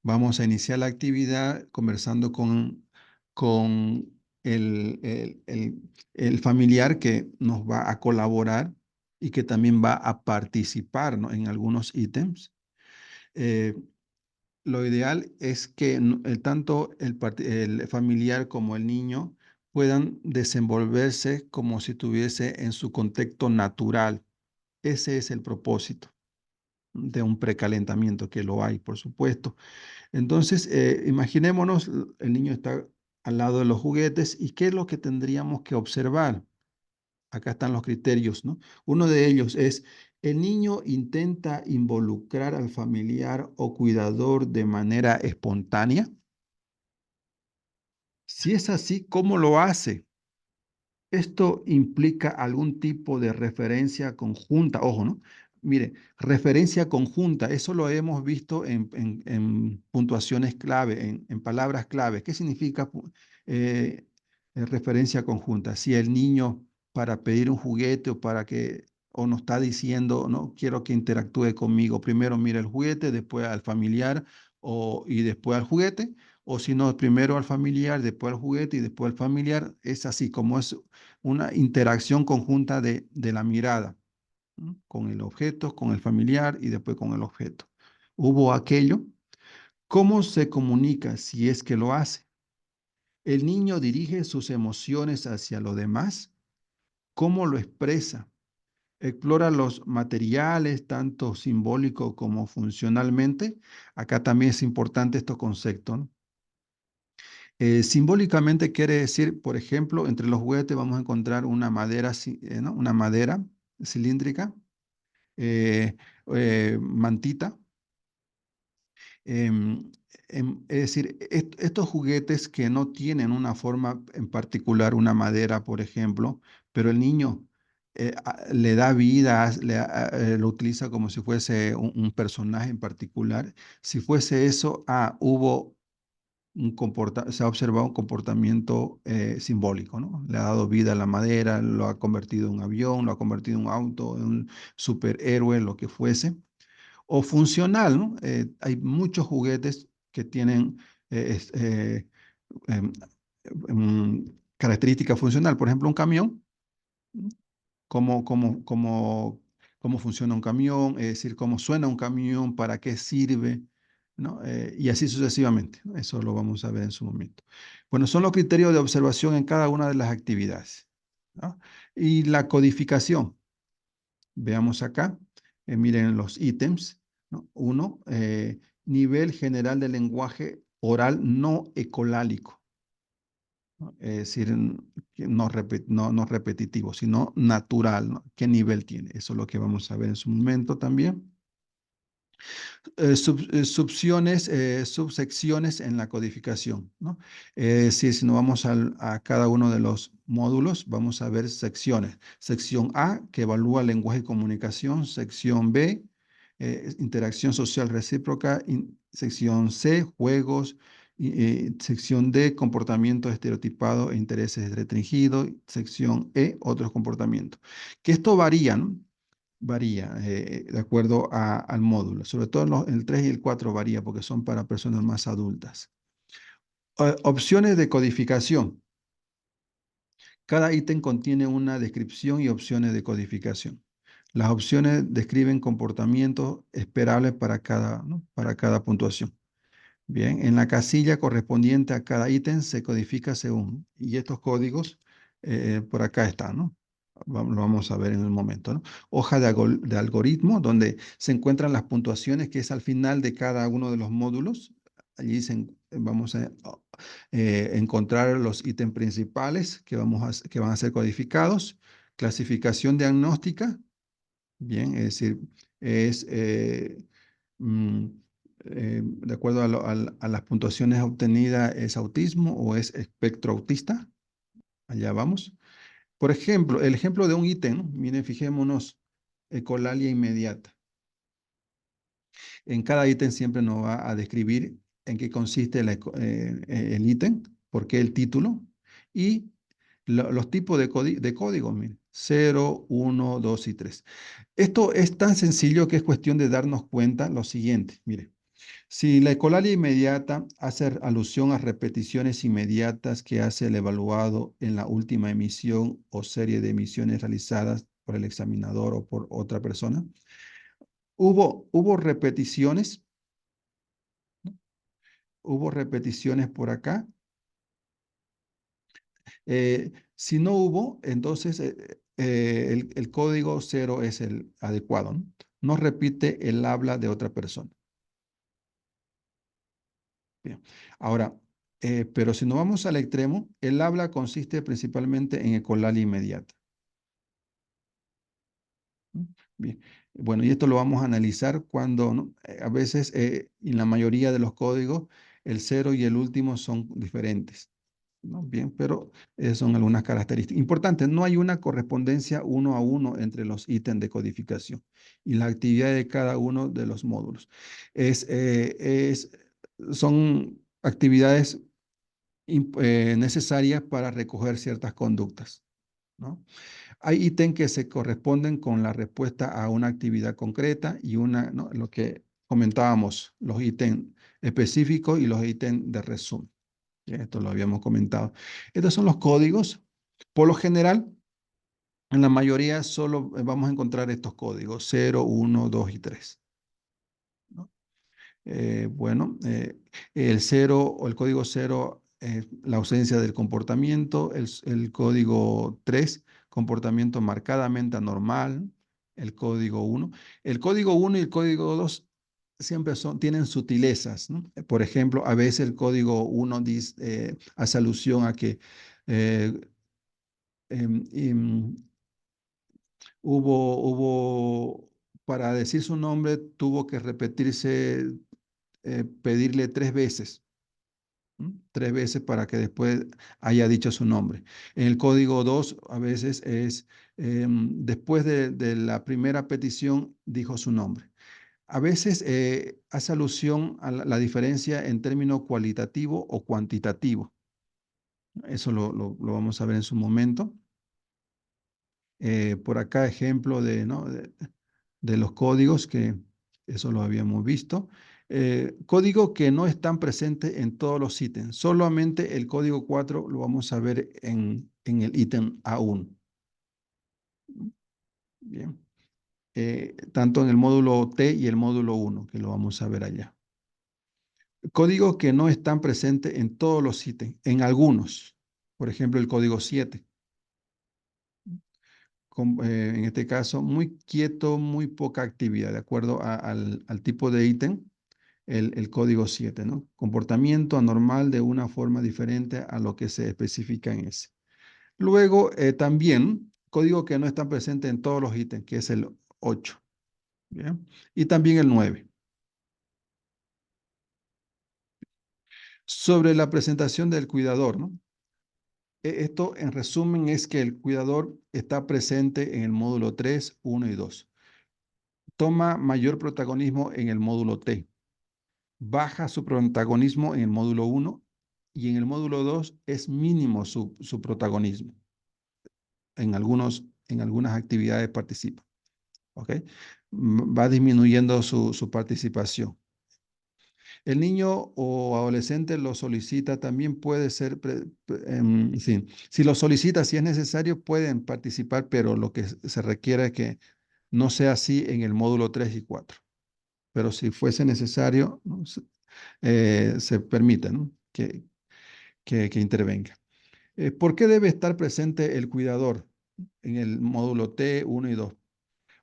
A: Vamos a iniciar la actividad conversando con el familiar que nos va a colaborar y que también va a participar, ¿no? En algunos ítems. Eh, lo ideal es que tanto el familiar como el niño puedan desenvolverse como si estuviese en su contexto natural. Ese es el propósito de un precalentamiento, que lo hay, por supuesto. Entonces, imaginémonos, el niño está al lado de los juguetes y ¿qué es lo que tendríamos que observar? Acá están los criterios, ¿no? Uno de ellos es, el niño intenta involucrar al familiar o cuidador de manera espontánea. Si es así, ¿cómo lo hace? Esto implica algún tipo de referencia conjunta, ojo, ¿no? Mire, referencia conjunta, eso lo hemos visto en puntuaciones clave, en palabras clave. ¿Qué significa eh, referencia conjunta? Si el niño para pedir un juguete o nos está diciendo, no, quiero que interactúe conmigo, primero mira el juguete, después al familiar y después al juguete, o si no, primero al familiar, después al juguete y después al familiar, es así como es una interacción conjunta de la mirada, ¿no? Con el objeto, con el familiar y después con el objeto. Hubo aquello. ¿Cómo se comunica si es que lo hace? ¿El niño dirige sus emociones hacia lo demás? ¿Cómo lo expresa? Explora los materiales, tanto simbólico como funcionalmente. Acá también es importante estos conceptos, ¿no? Simbólicamente quiere decir, por ejemplo, entre los juguetes vamos a encontrar una madera, ¿no? Una madera cilíndrica, eh, mantita. em, es decir, estos juguetes que no tienen una forma en particular, una madera, por ejemplo, pero el niño le da vida, lo utiliza como si fuese un personaje en particular. Si fuese eso, hubo se ha observado un comportamiento simbólico, ¿no? Le ha dado vida a la madera, lo ha convertido en un avión, lo ha convertido en un auto, en un superhéroe, lo que fuese. O funcional, ¿no? Hay muchos juguetes que tienen em, característica funcional. Por ejemplo, un camión, ¿no? Cómo, cómo funciona un camión, es decir, cómo suena un camión, para qué sirve, ¿no? Y así sucesivamente, ¿no? Eso lo vamos a ver en su momento. Bueno, son los criterios de observación en cada una de las actividades, ¿no? Y la codificación. Veamos acá, miren los ítems, ¿no? Uno, nivel general de lenguaje oral no ecolálico, ¿no? Es decir, que no repetitivo, sino natural, ¿no? ¿Qué nivel tiene? Eso es lo que vamos a ver en su momento también. Subsecciones en la codificación, ¿no? Es decir, si nos vamos a cada uno de los módulos, vamos a ver secciones. Sección A, que evalúa lenguaje y comunicación. Sección B, interacción social recíproca. Sección C, juegos. Sección D, comportamiento estereotipado e intereses restringidos. Sección E, otros comportamientos. Que esto varía, ¿no? Varía de acuerdo al módulo. Sobre todo el 3 y el 4 varía porque son para personas más adultas. Opciones de codificación. Cada ítem contiene una descripción y opciones de codificación. Las opciones describen comportamientos esperables ¿no? Para cada puntuación. Bien, en la casilla correspondiente a cada ítem se codifica según. Y estos códigos por acá están, ¿no? Lo vamos a ver en un momento, ¿no? Hoja de algoritmo, donde se encuentran las puntuaciones, que es al final de cada uno de los módulos. Allí vamos a encontrar los ítems principales que van a ser codificados. Clasificación diagnóstica, bien, es decir, es mm, de acuerdo a las puntuaciones obtenidas, ¿es autismo o es espectro autista? Allá vamos. Por ejemplo, el ejemplo de un ítem, ¿no? Miren, fijémonos, ecolalia inmediata. En cada ítem siempre nos va a describir en qué consiste el ítem, por qué el título y los tipos de códigos, miren, 0, 1, 2 y 3. Esto es tan sencillo que es cuestión de darnos cuenta lo siguiente, mire. Si la ecolalia inmediata hace alusión a repeticiones inmediatas que hace el evaluado en la última emisión o serie de emisiones realizadas por el examinador o por otra persona, hubo repeticiones, hubo repeticiones por acá. Si no hubo, entonces el código 0 es el adecuado, ¿no? No repite el habla de otra persona. Bien. Ahora, pero si nos vamos al extremo, el habla consiste principalmente en ecolalia inmediata. ¿Mm? Bien. Bueno, y esto lo vamos a analizar cuando, ¿no? A veces, en la mayoría de los códigos, el cero y el último son diferentes, ¿no? Bien, pero son algunas características. Importante, no hay una correspondencia uno a uno entre los ítems de codificación y la actividad de cada uno de los módulos. Es, eh, es, son actividades necesarias para recoger ciertas conductas, ¿no? Hay ítems que se corresponden con la respuesta a una actividad concreta y ¿no? Lo que comentábamos, los ítems específicos y los ítems de resumen. Ya esto lo habíamos comentado. Estos son los códigos. Por lo general, en la mayoría solo vamos a encontrar estos códigos, 0, 1, 2 y 3, ¿no? Bueno, el 0 o el código 0 es la ausencia del comportamiento, el código 3, comportamiento marcadamente anormal, el código 1. El código 1 y el código 2 siempre tienen sutilezas, ¿no? Por ejemplo, a veces el código 1 dice, hace alusión a que eh, em, para decir su nombre, tuvo que repetirse, pedirle 3 veces. ¿M? 3 veces para que después haya dicho su nombre. En el código 2 a veces es, después de la primera petición, dijo su nombre. A veces hace alusión a la diferencia en término cualitativo o cuantitativo. Eso lo vamos a ver en su momento. Por acá ejemplo ¿no? de los códigos, que eso lo habíamos visto. Código que no están presentes en todos los ítems. Solamente el código 4 lo vamos a ver en el ítem A1. Bien. Tanto en el módulo T y el módulo 1, que lo vamos a ver allá. Códigos que no están presentes en todos los ítems, en algunos. Por ejemplo, el código 7. En este caso, muy quieto, muy poca actividad, de acuerdo al tipo de ítem, el código 7, ¿no? Comportamiento anormal de una forma diferente a lo que se especifica en ese. Luego, también, código que no está presente en todos los ítems, que es el 8. ¿Bien? Y también el 9. Sobre la presentación del cuidador, ¿no? Esto, en resumen, es que el cuidador está presente en el módulo 3, 1 y 2. Toma mayor protagonismo en el módulo T. Baja su protagonismo en el módulo 1 y en el módulo 2 es mínimo su protagonismo. En algunas actividades participa. ¿Ok? Va disminuyendo su participación. El niño o adolescente lo solicita, también puede ser, sí. Si lo solicita, si es necesario, pueden participar, pero lo que se requiere es que no sea así en el módulo 3 y 4. Pero si fuese necesario, ¿no? Se permite, ¿no? que intervenga. ¿Por qué debe estar presente el cuidador en el módulo T 1 y 2?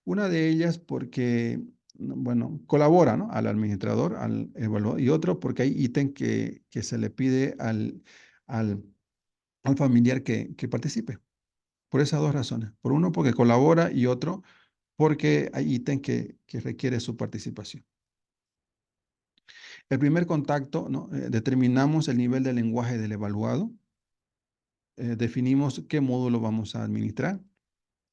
A: Una de ellas porque, bueno, colabora, ¿no? Al administrador, al evaluador, y otro porque hay ítem que se le pide al, al familiar que participe. Por esas dos razones. Por uno, porque colabora, y otro, porque hay ítem que requiere su participación. El primer contacto, ¿no? Determinamos el nivel de lenguaje del evaluado. Definimos qué módulo vamos a administrar.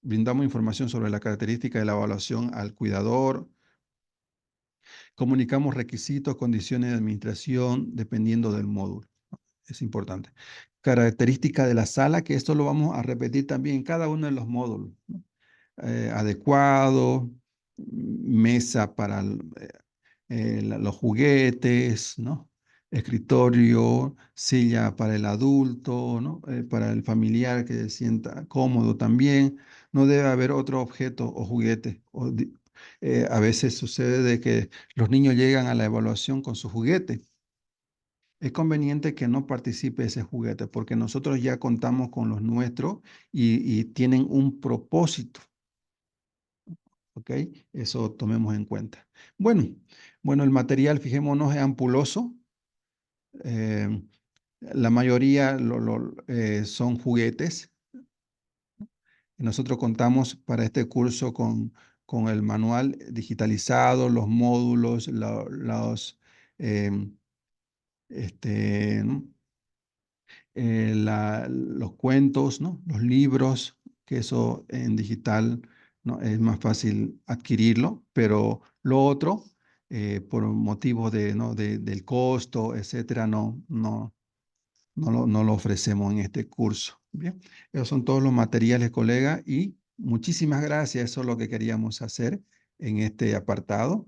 A: Brindamos información sobre la característica de la evaluación al cuidador. Comunicamos requisitos, condiciones de administración, dependiendo del módulo. Es importante. Característica de la sala, que esto lo vamos a repetir también en cada uno de los módulos, ¿no? Adecuado, mesa para los juguetes, ¿no? Escritorio, silla para el adulto, ¿no? Para el familiar que se sienta cómodo también. No debe haber otro objeto o juguete. A veces sucede de que los niños llegan a la evaluación con su juguete. Es conveniente que no participe ese juguete porque nosotros ya contamos con los nuestros y tienen un propósito. ¿Ok? Eso tomemos en cuenta. Bueno, el material, fijémonos, es ampuloso. eh, la mayoría son juguetes. Nosotros contamos para este curso con el manual digitalizado, los módulos, em, ¿no? Los cuentos, ¿no? Los libros, que eso en digital, ¿no? Es más fácil adquirirlo, pero lo otro, por motivos ¿no? del costo, etcétera, no lo ofrecemos en este curso. Bien, esos son todos los materiales, colega, y muchísimas gracias. Eso es lo que queríamos hacer en este apartado.